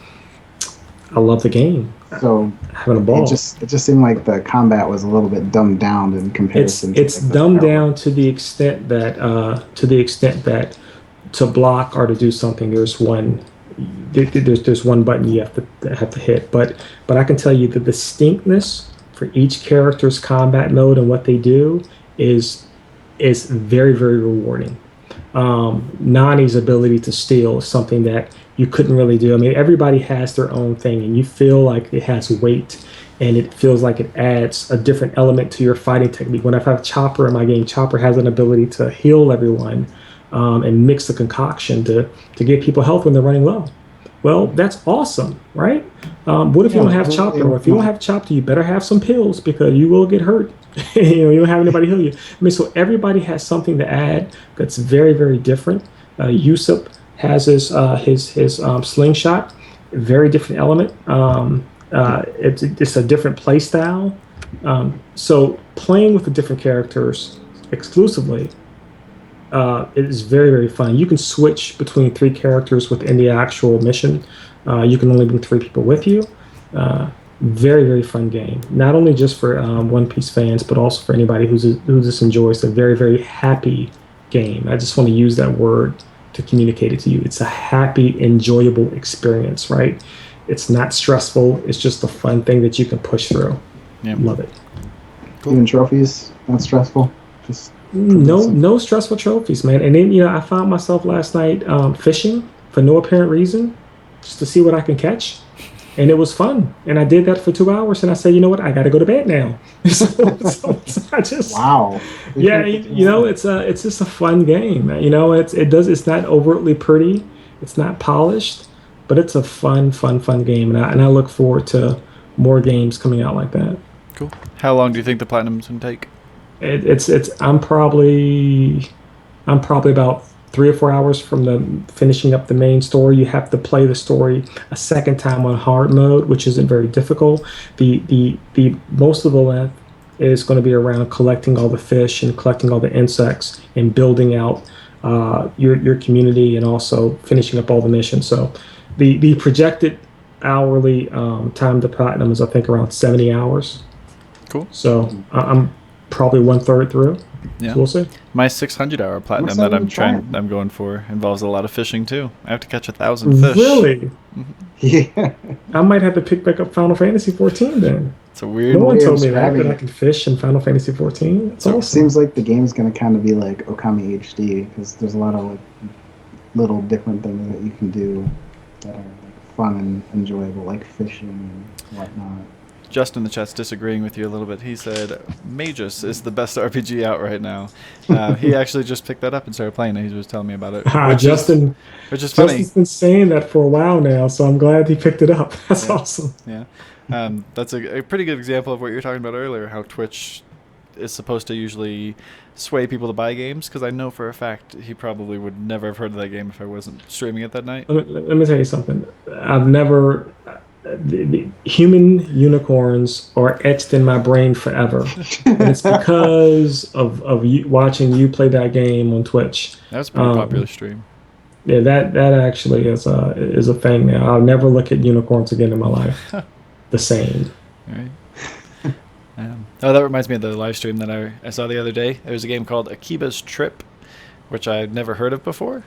I love the game. So having a ball. It just seemed like the combat was a little bit dumbed down in comparison. It's dumbed down to the extent that to block or to do something, there's one button you have to hit. But I can tell you the distinctness for each character's combat mode and what they do is very, very rewarding. Nani's ability to steal is something that you couldn't really do. I mean, everybody has their own thing, and you feel like it has weight, and it feels like it adds a different element to your fighting technique. When I have Chopper in my game, Chopper has an ability to heal everyone and mix the concoction to give people health when they're running low. Well, that's awesome, right? What if you don't have Chopper? Or if you don't have Chopper, you better have some pills because you will get hurt. You don't have anybody heal you. I mean, so everybody has something to add that's very, very different. Yusuf has his slingshot, very different element. It's a different play style. So playing with the different characters exclusively it is very, very fun. You can switch between 3 characters within the actual mission. You can only bring 3 people with you. Very, very fun game. Not only just for One Piece fans, but also for anybody who just enjoys a very, very happy game. I just want to use that word to communicate it to you. It's a happy, enjoyable experience, right? It's not stressful. It's just a fun thing that you can push through. Yeah. Love it. Cool. Even trophies, not stressful. Just no stressful trophies, man. And then I found myself last night fishing for no apparent reason, just to see what I can catch. And it was fun. And I did that for 2 hours. And I said, you know what? I got to go to bed now. so I just wow. Yeah, it's just a fun game. It's not overtly pretty. It's not polished, but it's a fun game. And I look forward to more games coming out like that. Cool. How long do you think the platinum's gonna take? I'm probably about 3 or 4 hours from finishing up the main story. You have to play the story a second time on hard mode, which isn't very difficult. The most of the length is going to be around collecting all the fish and collecting all the insects and building out your community and also finishing up all the missions. So the projected hourly time to platinum is I think around 70 hours. Cool. So I'm probably 1/3 through. Yeah. So we'll see. My 600-hour platinum that I'm going for involves a lot of fishing too. I have to catch 1,000 fish. Really? Yeah. I might have to pick back up Final Fantasy 14 then. It's a weird. No one told me that I can fish in Final Fantasy 14. It's awesome. It seems like the game's gonna kind of be like Okami HD because there's a lot of like little different things that you can do that are like fun and enjoyable, like fishing and whatnot. Justin in the chat's disagreeing with you a little bit. He said Magus is the best RPG out right now. He actually just picked that up and started playing it. He was telling me about it. Which is funny. Justin's been saying that for a while now, so I'm glad he picked it up. That's awesome. Yeah. That's a pretty good example of what you were talking about earlier, how Twitch is supposed to usually sway people to buy games, because I know for a fact he probably would never have heard of that game if I wasn't streaming it that night. Let me tell you something. I've never... The human unicorns are etched in my brain forever, and it's because of you, watching you play that game on Twitch. That's a pretty popular stream. Yeah, that actually is a thing now. I'll never look at unicorns again in my life the same. All right. Oh, that reminds me of the live stream that I saw the other day. There was a game called Akiba's Trip, which I'd never heard of before.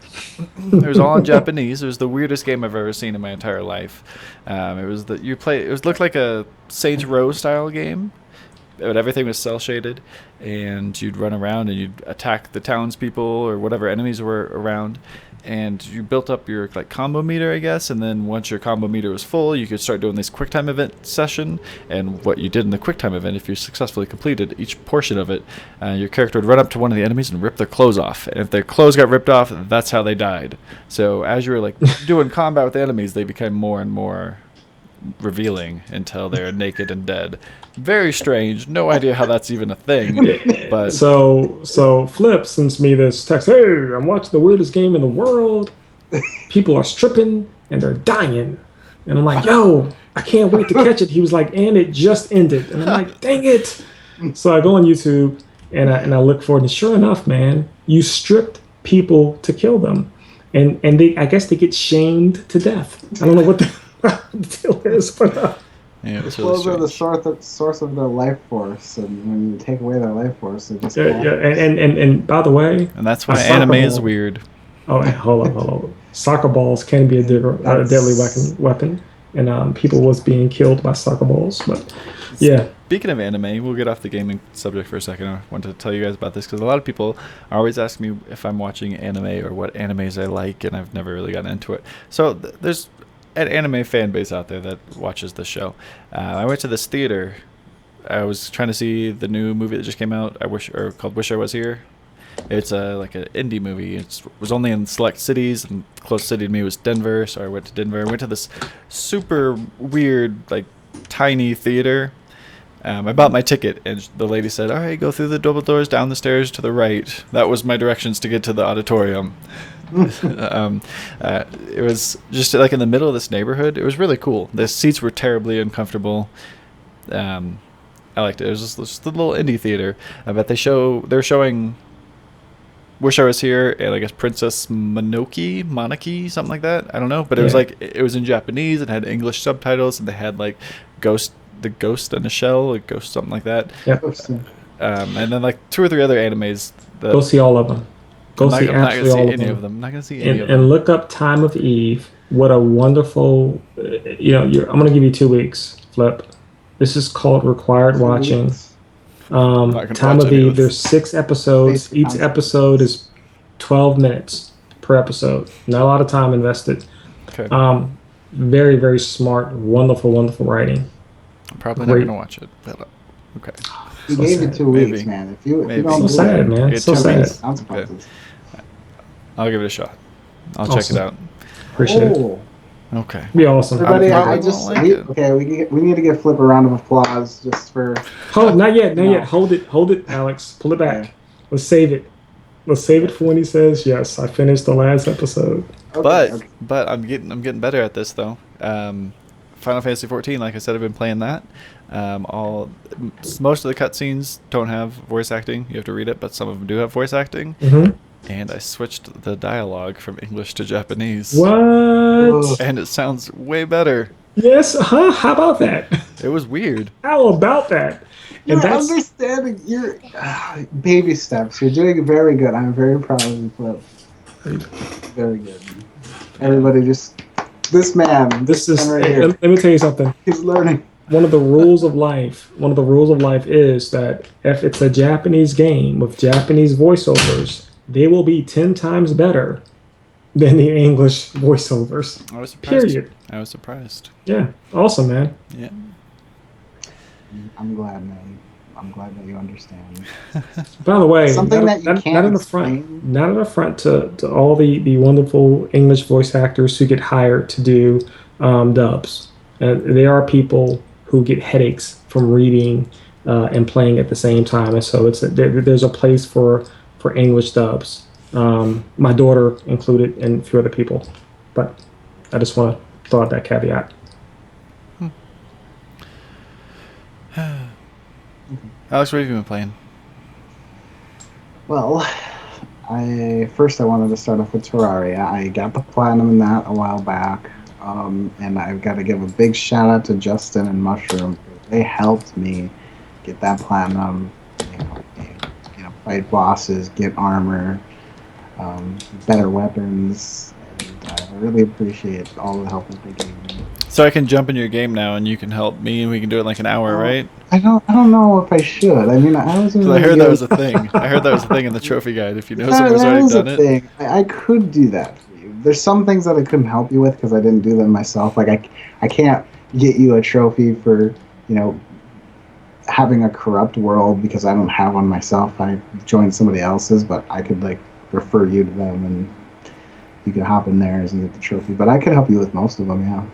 It was all in Japanese. It was the weirdest game I've ever seen in my entire life. It was that you play. It looked like a Saints Row style game, but everything was cell shaded, and you'd run around and you'd attack the townspeople or whatever enemies were around, and you built up your like combo meter, I guess, and then once your combo meter was full, you could start doing this QuickTime event session. And what you did in the QuickTime event, if you successfully completed each portion of it, your character would run up to one of the enemies and rip their clothes off. And if their clothes got ripped off, that's how they died. So as you were like doing combat with the enemies, they became more and more revealing until they're naked and dead. Very strange. No idea how that's even a thing. But So Flip sends me this text. Hey, I'm watching the weirdest game in the world. People are stripping and they're dying. And I'm like, yo, I can't wait to catch it. He was like, and it just ended. And I'm like, dang it. So I go on YouTube and I look for it. And sure enough, man, you stripped people to kill them. And I guess they get shamed to death. I don't know what the deal is, but yeah, The clothes are the source of their life force, and when you take away their life force, it just yeah. And by the way, and that's why anime is weird. Oh, wait, hold on. Soccer balls can be a deadly weapon, and people was being killed by soccer balls. But yeah. Speaking of anime, we'll get off the gaming subject for a second. I want to tell you guys about this because a lot of people are always asking me if I'm watching anime or what animes I like, and I've never really gotten into it. So there's an anime fan base out there that watches the show. I went to this theater. I was trying to see the new movie that just came out. Called Wish I Was Here. It's like an indie movie. It was only in select cities, and the closest city to me was Denver, so I went to Denver. I went to this super weird, like tiny theater. I bought my ticket, and the lady said, "All right, go through the double doors, down the stairs to the right." That was my directions to get to the auditorium. It was just like in the middle of this neighborhood. It was really cool. The seats were terribly uncomfortable. I liked it. It was just a little indie theater. But they're showing Wish I Was Here and I guess Princess Mononoke, something like that. I don't know, but it was like it was in Japanese and had English subtitles, and they had like the Ghost in a Shell, a Ghost, something like that. Yep. And then like 2 or 3 other animes. Go see all of them. I'm not going to see any of them. I'm not going to see any of them. And look up Time of Eve. What a wonderful, I'm going to give you 2 weeks, Flip. This is called required watching. Time of Eve, there's 6 episodes. Each episode is 12 minutes per episode. Not a lot of time invested. Okay. Very, very smart, wonderful, wonderful writing. I'm probably not going to watch it. But, okay. You gave it 2 weeks, man. If you don't so sad, man. It's so sad. I'll give it a shot. I'll check it out. Appreciate it. Okay. Be awesome. Everybody, we need to give Flip a round of applause just for. Not yet. Hold it, Alex. Pull it back. Let's save it. Let's save it for when he says, "Yes, I finished the last episode." But I'm getting better at this though. Final Fantasy 14, like I said, I've been playing that. Most of the cutscenes don't have voice acting. You have to read it, but some of them do have voice acting. Mm-hmm. And I switched the dialogue from English to Japanese. What? And it sounds way better. Yes, how about that? It was weird. How about that? You're understanding. You're baby steps. You're doing very good. I'm very proud of you, Flip. Very good. Everybody, this man. This is. Right here. Let me tell you something. He's learning. One of the rules of life is that if it's a Japanese game with Japanese voiceovers, they will be 10 times better than the English voiceovers. I was surprised. Period. I was surprised. Yeah. Awesome, man. Yeah. I'm glad, man. I'm glad that you understand. By the way, something that you can't not an affront to all the wonderful English voice actors who get hired to do dubs. There are people who get headaches from reading and playing at the same time, and so there's a place for English dubs. My daughter included, and a few other people. But I just want to throw out that caveat. Alex, what have you been playing? Well, I wanted to start off with Terraria. I got the platinum in that a while back, and I've got to give a big shout out to Justin and Mushroom. They helped me get that platinum, fight bosses, get armor, better weapons, and I really appreciate all the help that they gave me. So I can jump in your game now, and you can help me, and we can do it in like an hour, right? I don't know if I should. I mean, I wasn't Because I really heard that good was a thing. I heard that was a thing in the trophy guide. If you know that, someone's that already is a done it. thing. I could do that for you. There's some things that I couldn't help you with because I didn't do them myself. Like I can't get you a trophy for having a corrupt world because I don't have one myself. I joined somebody else's, but I could like refer you to them and you could hop in theirs and get the trophy. But I could help you with most of them, yeah.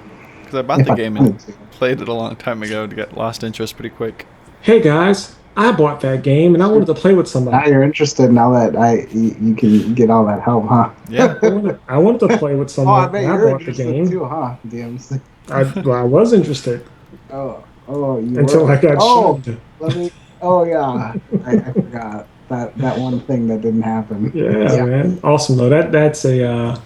Because I bought If the I game wanted and to. played it a long time ago to get lost interest pretty quick. Hey guys, I bought that game and I wanted to play with Now somebody. you're interested. Now that you can get all that help, huh? Yeah. I wanted to play with Oh, I someone bet and I you're bought the interested game. too, huh? DMC. I was interested Oh, you until I were. got Oh, shunned. let me. Oh yeah, I forgot that one thing that didn't happen. Yeah, Yeah. man. Awesome though. That's a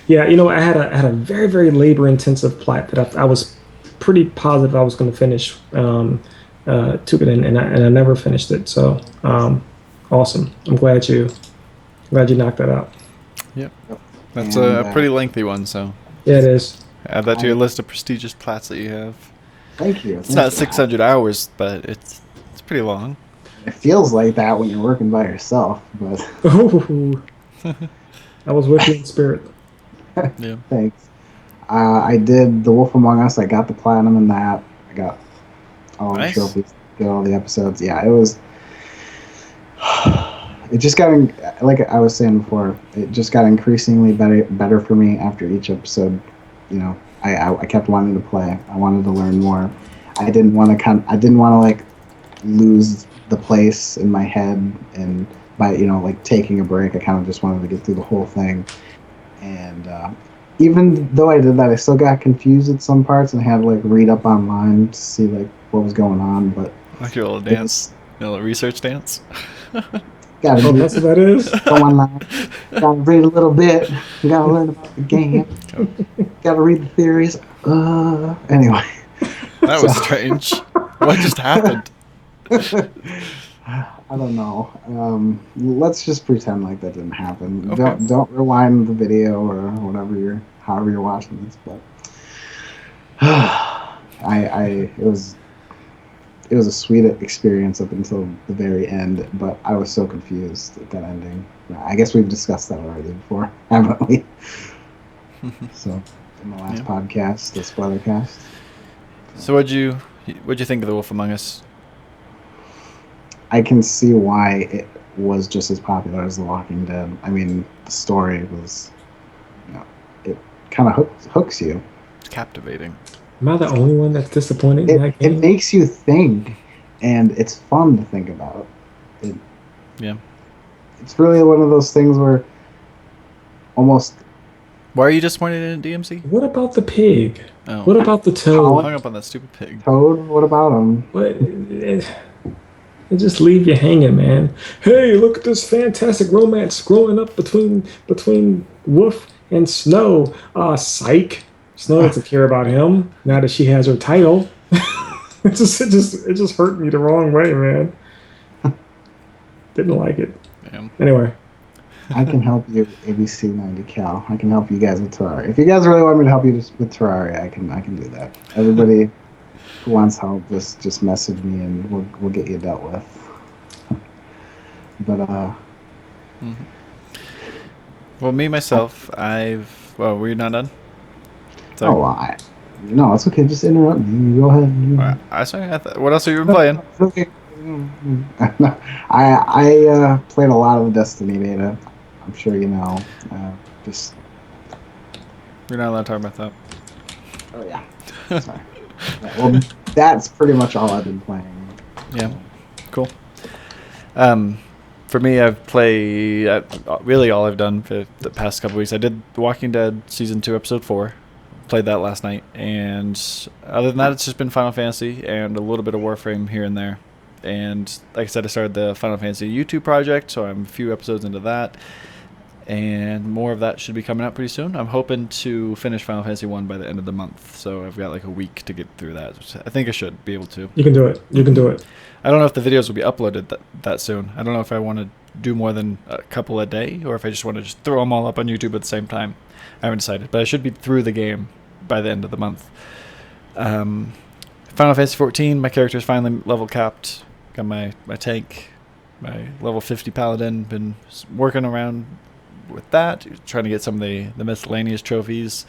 yeah, I had a very, very labor intensive plat that I was pretty positive I was going to finish to it and I never finished it. So awesome. I'm glad you knocked that out. Yep. That's And a pretty lengthy one, so Yeah, it is. add that to your I list of prestigious plats that you have. thank you. It's Thank not you. 600 hours, but it's pretty long. It feels like that when you're working by yourself, but Oh, I was with you in spirit. Yeah. thanks. I did The Wolf Among Us. I got the platinum in that. I got all the Nice. trophies, got all the episodes. Yeah, it was. It just got like I was saying before. It just got increasingly better for me after each episode. I kept wanting to play. I wanted to learn more. I didn't want to I didn't want to like lose the place in my head, and by like taking a break, I kind of just wanted to get through the whole thing. And even though I did that, I still got confused at some parts and had to like read up online to see like what was going on. But Like your little dance, your little research dance. gotta Oh, that's what that is. go online, gotta read a little bit, gotta learn about the game, gotta read the theories. Anyway. That was strange. What just happened? I don't know. Let's just pretend like that didn't happen. Okay. Don't rewind the video or however you're watching this. But it was a sweet experience up until the very end. But I was so confused at that ending. I guess we've discussed that already before, haven't we? So in the last podcast, the spoiler cast. So what'd you think of The Wolf Among Us? I can see why it was just as popular as The Walking Dead. I mean, the story was, it kind of hooks you. It's captivating. Am I the only one that's disappointed in that It game? makes you think, and it's fun to think about. Yeah. It's really one of those things where almost Why are you disappointed in DMC? What about the pig? Oh. What about the I toad? hung up on that stupid pig. Toad. What about him? What? It just leave you hanging, man. Hey, look at this fantastic romance growing up between Wolf and Snow. Psych. Snow doesn't care about him now that she has her title. it just hurt me the wrong way, man. Didn't like it. Damn. Anyway. I can help you, ABC 90 Cal. I can help you guys with Terraria. If you guys really want me to help you with Terraria, I can do that. Everybody who wants help, just message me and we'll get you dealt with. But Well, me myself, were you not done? Sorry. No, it's okay. Just interrupt me. Go ahead. What else have you been playing? Okay. I played a lot of the Destiny beta. I'm sure you know. Just. You're not allowed to talk about that. Oh yeah. Sorry. Yeah, well, that's pretty much all I've been playing. Yeah. Cool. For me, I've played really all I've done for the past couple weeks. I did The Walking Dead Season 2, Episode 4. Played that last night. And other than that, it's just been Final Fantasy and a little bit of Warframe here and there. And like I said, I started the Final Fantasy YouTube project, so I'm a few episodes into that. and more of that should be coming out pretty soon. I'm hoping to finish Final Fantasy 1 by the end of the month, so I've got like a week to get through that. I think I should be able to. You can do it. You can do it. I don't know if the videos will be uploaded that soon. I don't know if I want to do more than a couple a day, or if I just want to just throw them all up on YouTube at the same time. I haven't decided, but I should be through the game by the end of the month. Final Fantasy 14, my character is finally level capped. Got my tank, my level 50 paladin. Been working around with that, trying to get some of the miscellaneous trophies.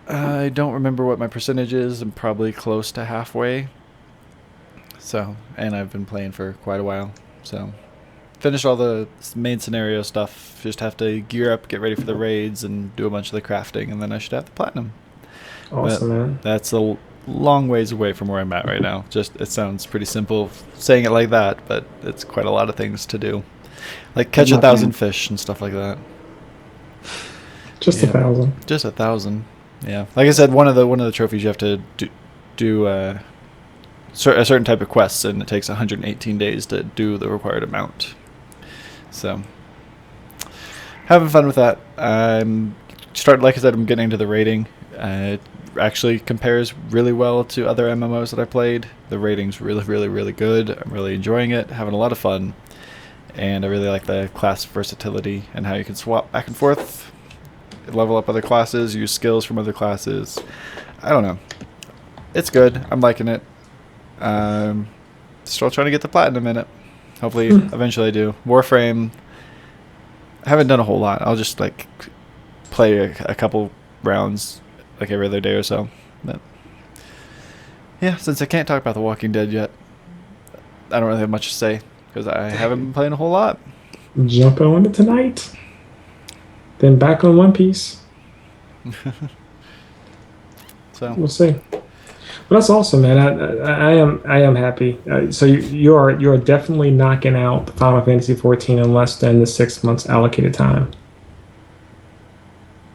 I don't remember what my percentage is. I'm probably close to halfway. So, and I've been playing for quite a while. So, finished all the main scenario stuff. Just have to gear up, get ready for the raids, and do a bunch of the crafting, and then I should have the platinum. Awesome, man. That's a long ways away from where I'm at right now. Just, it sounds pretty simple saying it like that, but it's quite a lot of things to do. Like catch 1,000 fish and stuff like that. Just 1,000. Just 1,000. Yeah. Like I said, one of the trophies you have to do a certain type of quests, and it takes 118 days to do the required amount. So, having fun with that. Like I said, I'm getting into the rating. It actually compares really well to other MMOs that I played. The rating's really, really, really good. I'm really enjoying it, having a lot of fun. And I really like the class versatility and how you can swap back and forth, level up other classes, use skills from other classes. I don't know. It's good. I'm liking it. Still trying to get the platinum in it. Hopefully, eventually I do. Warframe, I haven't done a whole lot. I'll just like play a couple rounds like every other day or so. But yeah, since I can't talk about The Walking Dead yet, I don't really have much to say because I haven't been playing a whole lot. Jump on it tonight. Then back on One Piece. So we'll see. Well, that's awesome, man. I am happy. So you are definitely knocking out Final Fantasy 14 in less than the 6 months allocated time.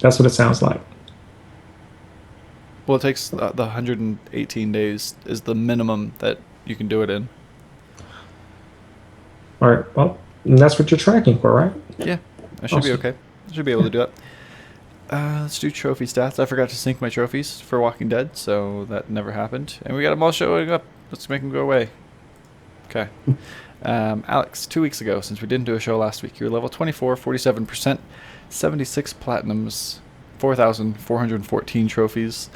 That's what it sounds like. Well, it takes the 118 days is the minimum that you can do it in. All right. Well, and that's what you're tracking for, right? Yeah, I should be okay. I should be able to do it. Let's do trophy stats. I forgot to sync my trophies for Walking Dead, so that never happened. And we got them all showing up. Let's make them go away. Okay. Alex, 2 weeks ago, since we didn't do a show last week, you were level 24, 47%, 76 platinums, 4,414 trophies.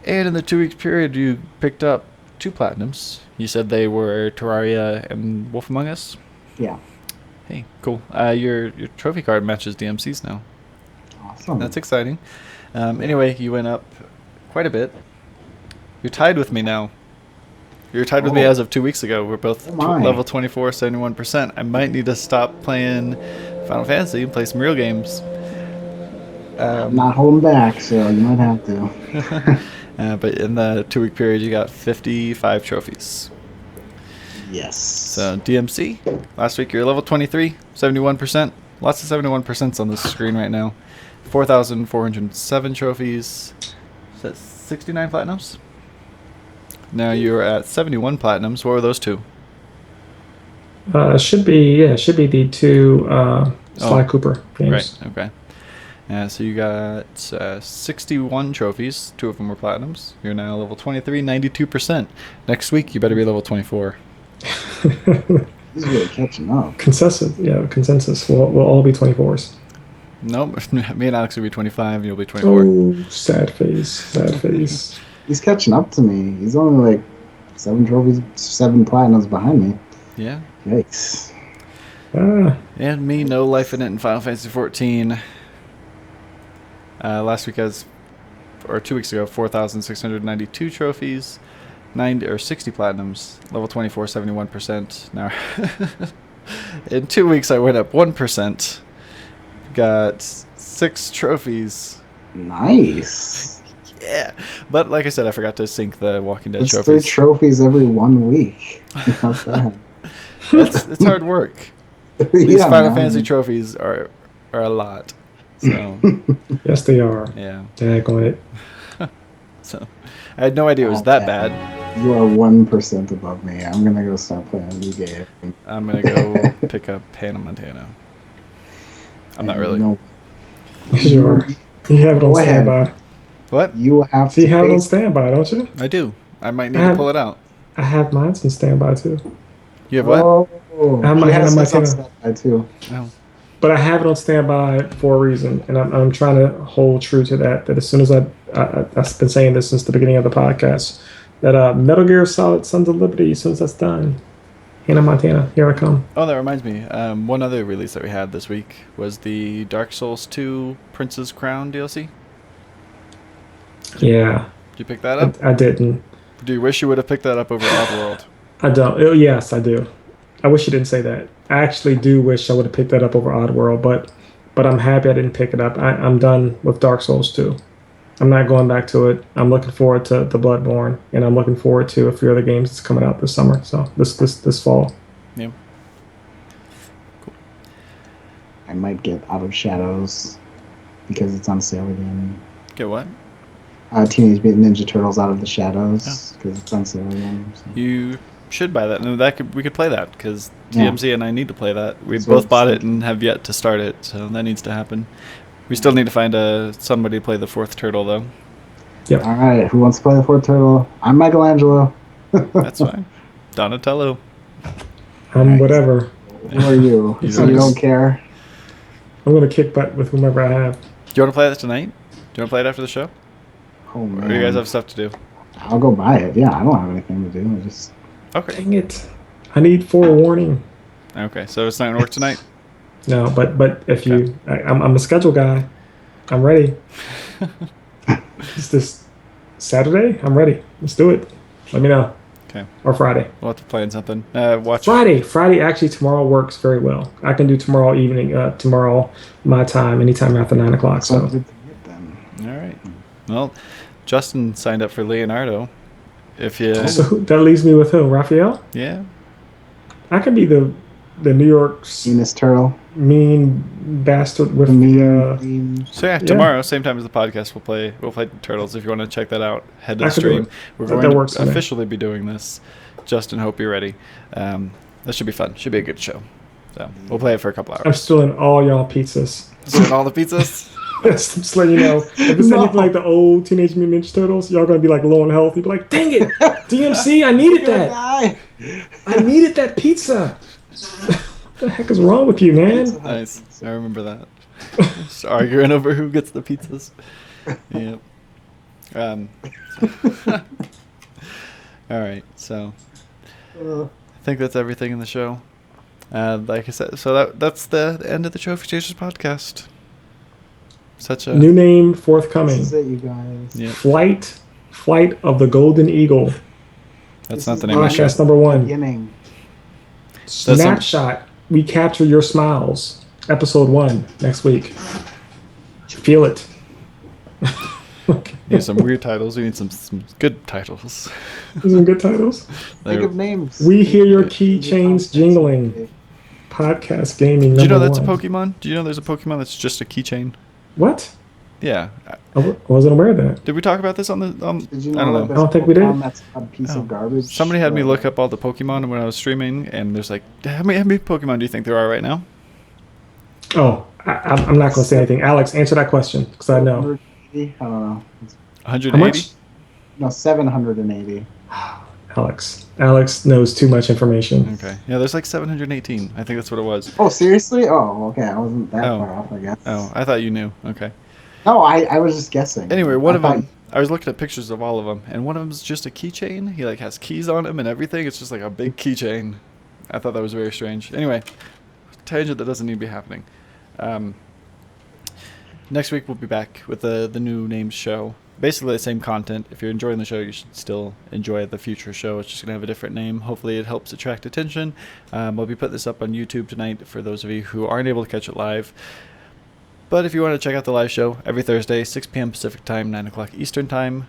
And in the 2 week period, you picked up 2 platinums. You said they were Terraria and Wolf Among Us? Yeah. Hey, cool. Your trophy card matches DMC's now. Awesome. That's exciting. Anyway, you went up quite a bit. You're tied with me now. You're tied with me as of 2 weeks ago. We're both level 24, 71%. I might need to stop playing Final Fantasy and play some real games. I'm not holding back, so you might have to. But in the 2 week period, you got 55 trophies. Yes. So DMC, last week you're level 23, 71%. Lots of 71% on the screen right now. 4,407 trophies. Is that 69 platinums? Now you're at 71 platinums. What were those two? Should be the 2 Sly Cooper games. Right, okay. So you got 61 trophies. 2 of them were platinums. You're now level 23, 92%. Next week you better be level 24. He's really catching up. Consensus. We'll all be 24s. Nope, me and Alex will be 25 and you'll be 24. Oh, sad face. He's catching up to me. He's only like 7 trophies, 7 platinums behind me. Yeah. Yikes. And me, no life in it in Final Fantasy 14. Last week, 2 weeks ago, 4,692 trophies, 60 platinums, level 24, 71%. Now, in 2 weeks, I went up 1%. Got 6 trophies. Nice. Yeah. But like I said, I forgot to sync the Walking Dead It's trophies. 3 trophies every 1 week. Not bad. It's hard work. These Final Fantasy trophies are a lot. So Yes, they are. yeah. Tag on it. So I had no idea it was that bad. You are 1% above me. I'm gonna go start playing a new game. I'm gonna go pick up Hannah Montana. I'm not And really. You know, Sure. You have it on Go ahead. standby. What? you have So you to have it on face. standby, don't you? I do. I might need I to have, pull it out. I have mine on standby too. You have what? Oh, I have he my hand on has my his on tennis. standby too. Oh. But I have it on standby for a reason, and I'm trying to hold true to that. That as soon as I've been saying this since the beginning of the podcast, that Metal Gear Solid: Sons of Liberty, as soon as that's done, Hannah Montana, here I come. Oh, that reminds me. One other release that we had this week was the Dark Souls 2 Prince's Crown DLC. Yeah, Did you pick that up? I didn't. Do you wish you would have picked that up over Oddworld? I don't. Oh, yes, I do. I wish you didn't say that. I actually do wish I would have picked that up over Oddworld, but I'm happy I didn't pick it up. I'm done with Dark Souls 2. I'm not going back to it. I'm looking forward to the Bloodborne, and I'm looking forward to a few other games that's coming out this summer. So this fall. Yeah. I might get Out of Shadows because it's on sale again. Get what? Teenage Mutant Ninja Turtles Out of the Shadows because it's on sale again. So. You should buy that. And we could play that because Yeah. TMZ and I need to play that. We So both bought it's- it and have yet to start it, so that needs to happen. We still need to find somebody to play the fourth turtle, though. All right, who wants to play the fourth turtle? I'm Michelangelo. That's fine. Donatello. Nice. Whatever. Who are you? You So you don't- don't care? I'm gonna kick butt with whomever I have. Do you want to play that tonight? Do you want to play it after the show? Oh Or man. do you guys have stuff to do? I'll go buy it. Yeah, I don't have anything to do. I just Okay. Dang it! I need forewarning. Okay, so it's not going to work tonight? No, but if you, I'm a schedule guy. I'm ready. Is this Saturday? I'm ready. Let's do it. Let me know. Okay. Or Friday. We'll have to plan something. Watch. Friday. Actually, tomorrow works very well. I can do tomorrow evening. Tomorrow, my time, anytime after 9 o'clock. So good to get then. All right. Well, Justin signed up for Leonardo. If you... that leaves me with who? Raphael? Yeah. I could be the New York Venus Turtle. mean bastard with Mean. So yeah, tomorrow, same time as the podcast, we'll play Turtles. If you want to check that out, head to I the could do stream. it. We're That going works to for me. officially be doing this. Justin, hope you're ready. That should be fun. Should be a good show. So we'll play it for a couple I'm hours. still in all y'all pizzas. So all the pizzas. Just letting you know. If it's anything like the old Teenage Mutant Ninja Turtles, y'all gonna be like low and healthy. Be like, dang it, DMC, I needed that. I needed that pizza. What the heck is wrong with you, man? Nice. I remember that. Just arguing over who gets the pizzas. Yep. All right. So I think that's everything in the show. Like I said, so that's the end of the Trophy Chasers podcast. Such a New name This forthcoming. is it, you guys. yeah. Flight of the Golden Eagle. That's This not is the name of the show. Podcast number 1. Beginning. Snapshot. We capture your smiles. Episode 1 next week. Feel it. Okay. We need some weird titles. We need some good titles. These are good titles. Think of names. We hear your keychains jingling. Podcast gaming. Did you know number that's a 1. Pokemon? Do you know there's a Pokemon that's just a keychain? What? Yeah. I wasn't aware of that. Did we talk about this on the? Did you I don't know know. that I don't think we did. Pokemon That's a piece Oh. of garbage. Somebody had me look up all the Pokemon when I was streaming, and there's like, how many Pokemon do you think there are right now? Oh, I'm not going to say anything. Alex, answer that question because I know. 180? I don't know. It's, 180? How much? no, 780. Alex knows too much information. Okay. Yeah, there's like 718. I think that's what it was. Oh, seriously? Oh, okay. I wasn't that Oh. far off, I guess. Oh, I thought you knew. Okay. No, I was just guessing. Anyway, one I of thought- them, I was looking at pictures of all of them, and one of them's just a keychain. He like has keys on him and everything. It's just like a big keychain. I thought that was very strange. Anyway, tangent that doesn't need to be happening. Next week we'll be back with the new named show. Basically the same content. If you're enjoying the show, you should still enjoy the future show. It's just going to have a different name. Hopefully it helps attract attention. We'll be putting this up on YouTube tonight for those of you who aren't able to catch it live. But if you want to check out the live show, every Thursday, 6 p.m. Pacific Time, 9 o'clock Eastern Time,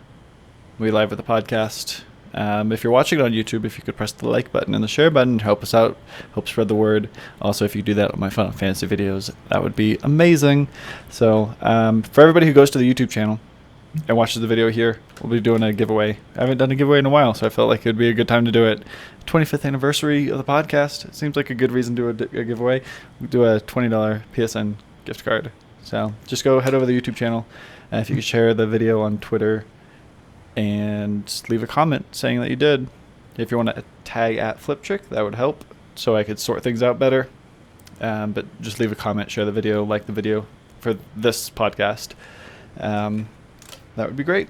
we live with the podcast. If you're watching it on YouTube, if you could press the like button and the share button, help us out, help spread the word. Also, if you do that on my Final Fantasy videos, that would be amazing. So, for everybody who goes to the YouTube channel and watches the video here, we'll be doing a giveaway. I haven't done a giveaway in a while, so I felt like it would be a good time to do it. 25th anniversary of the podcast. It seems like a good reason to do a giveaway. We do a $20 PSN gift card. So just go head over to the YouTube channel, and if you could share the video on Twitter and leave a comment saying that you did. If you want to tag at Fliptriq, that would help, so I could sort things out better. But just leave a comment, share the video, like the video for this podcast. That would be great.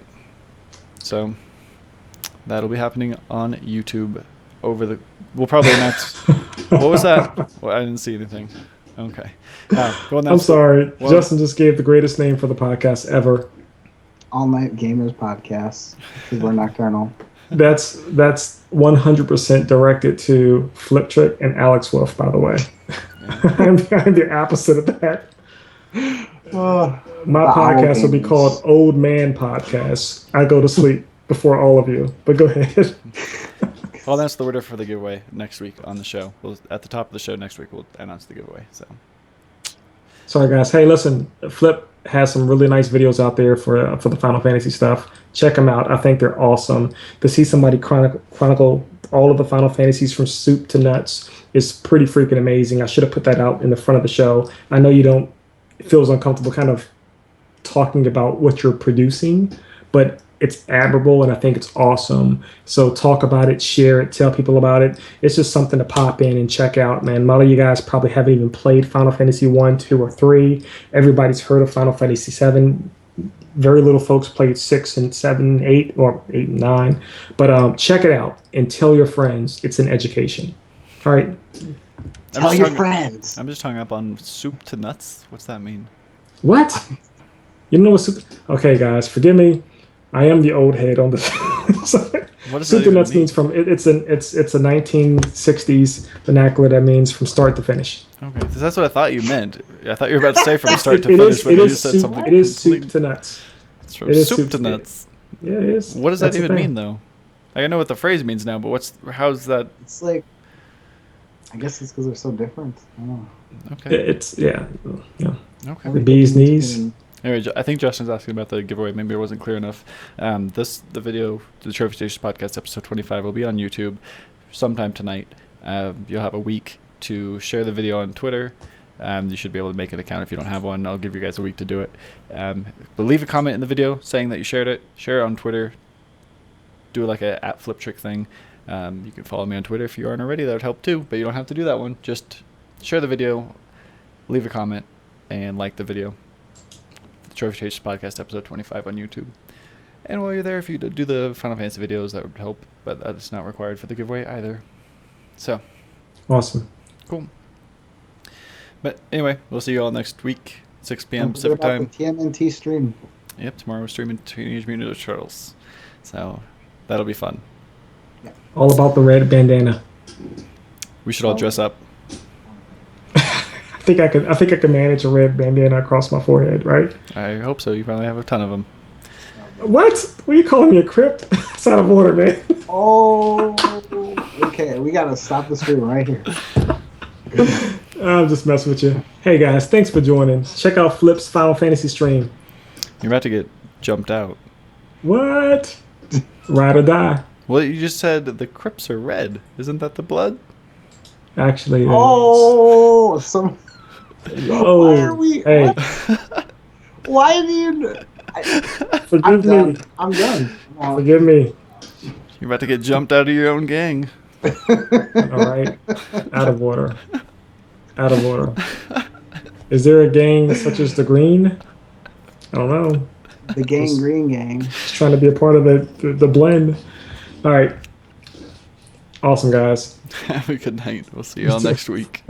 So that'll be happening on YouTube. We'll probably announce. What was that? Well, I didn't see anything. Okay. I'm sorry. Justin just gave the greatest name for the podcast ever. All Night Gamers Podcast, because we're nocturnal. That's 100% directed to Fliptriq and Alex Wolf, by the way. I'm the opposite of that. My podcast will be called Old Man Podcast. I go to sleep before all of you, but go ahead. Well, that's the order for the giveaway next week on the show. At the top of the show next week, we'll announce the giveaway. So, sorry guys. Hey, listen, Flip has some really nice videos out there for the Final Fantasy stuff. Check them out. I think they're awesome. To see somebody chronicle all of the Final Fantasies from soup to nuts is pretty freaking amazing. I should have put that out in the front of the show. I know it feels uncomfortable kind of talking about what you're producing, but it's admirable, and I think it's awesome. So talk about it, share it, tell people about it. It's just something to pop in and check out, man. A lot of you guys probably haven't even played Final Fantasy 1, 2, or 3. Everybody's heard of Final Fantasy 7. Very little folks played 6 and 7, 8, or 8 and 9. But check it out and tell your friends. It's an education. All right. Tell your friends. I'm just hung up on soup to nuts. What's that mean? What? You know what soup? Okay, guys, forgive me. I am the old head on this. What does soup that to nuts mean? means from it's a 1960s vernacular that means from start to finish. Okay, that's what I thought you meant. I thought you were about to say from start to It finish, is- but it you is just said soup- something. It is soup completely- to nuts. It's from it is soup soup to to- nuts. Yeah, it is. What does that That's the even thing. mean, though? Like, I know what the phrase means now, but how's that? It's like, I guess it's because they're so different. I don't know. Okay. It's yeah. Okay. The bee's knees. Anyway, I think Justin's asking about the giveaway. Maybe it wasn't clear enough. The video, the Trophy Station Podcast, episode 25, will be on YouTube sometime tonight. You'll have a week to share the video on Twitter. You should be able to make an account if you don't have one. I'll give you guys a week to do it. But leave a comment in the video saying that you shared it. Share it on Twitter. Do like a @Fliptriq thing. You can follow me on Twitter if you aren't already. That would help too. But you don't have to do that one. Just share the video, leave a comment, and like the video. Trophy Chase Podcast episode 25 on YouTube. And while you're there, if you do the Final Fantasy videos, that would help, but that's not required for the giveaway either. So, Awesome. cool. But anyway, we'll see you all next week, 6 p.m. Don't Pacific forget time. about the TMNT stream. Yep, tomorrow we're streaming Teenage Mutant Ninja Turtles. So, that'll be fun. All about the red bandana. We should all dress up. I think I could manage a red bandana across my forehead, right? I hope so. You probably have a ton of them. What? What are you calling me a crypt? It's out of order, man. Oh, okay. We gotta stop the stream right here. I'm just messing with you. Hey guys, thanks for joining. Check out Flip's Final Fantasy stream. You're about to get jumped out. What? Ride or die. Well, you just said the crypts are red. Isn't that the blood? Actually. Oh, some. Oh, Why are we? hey. What? Why do you? I'm Forgive me. done. I'm done. Forgive me. You're about to get jumped out of your own gang. All right. Out of order. Out of order. Is there a gang such as the Green? I don't know. The gang, green gang. Just trying to be a part of the blend. All right. Awesome, guys. Have a good night. We'll see you all next week.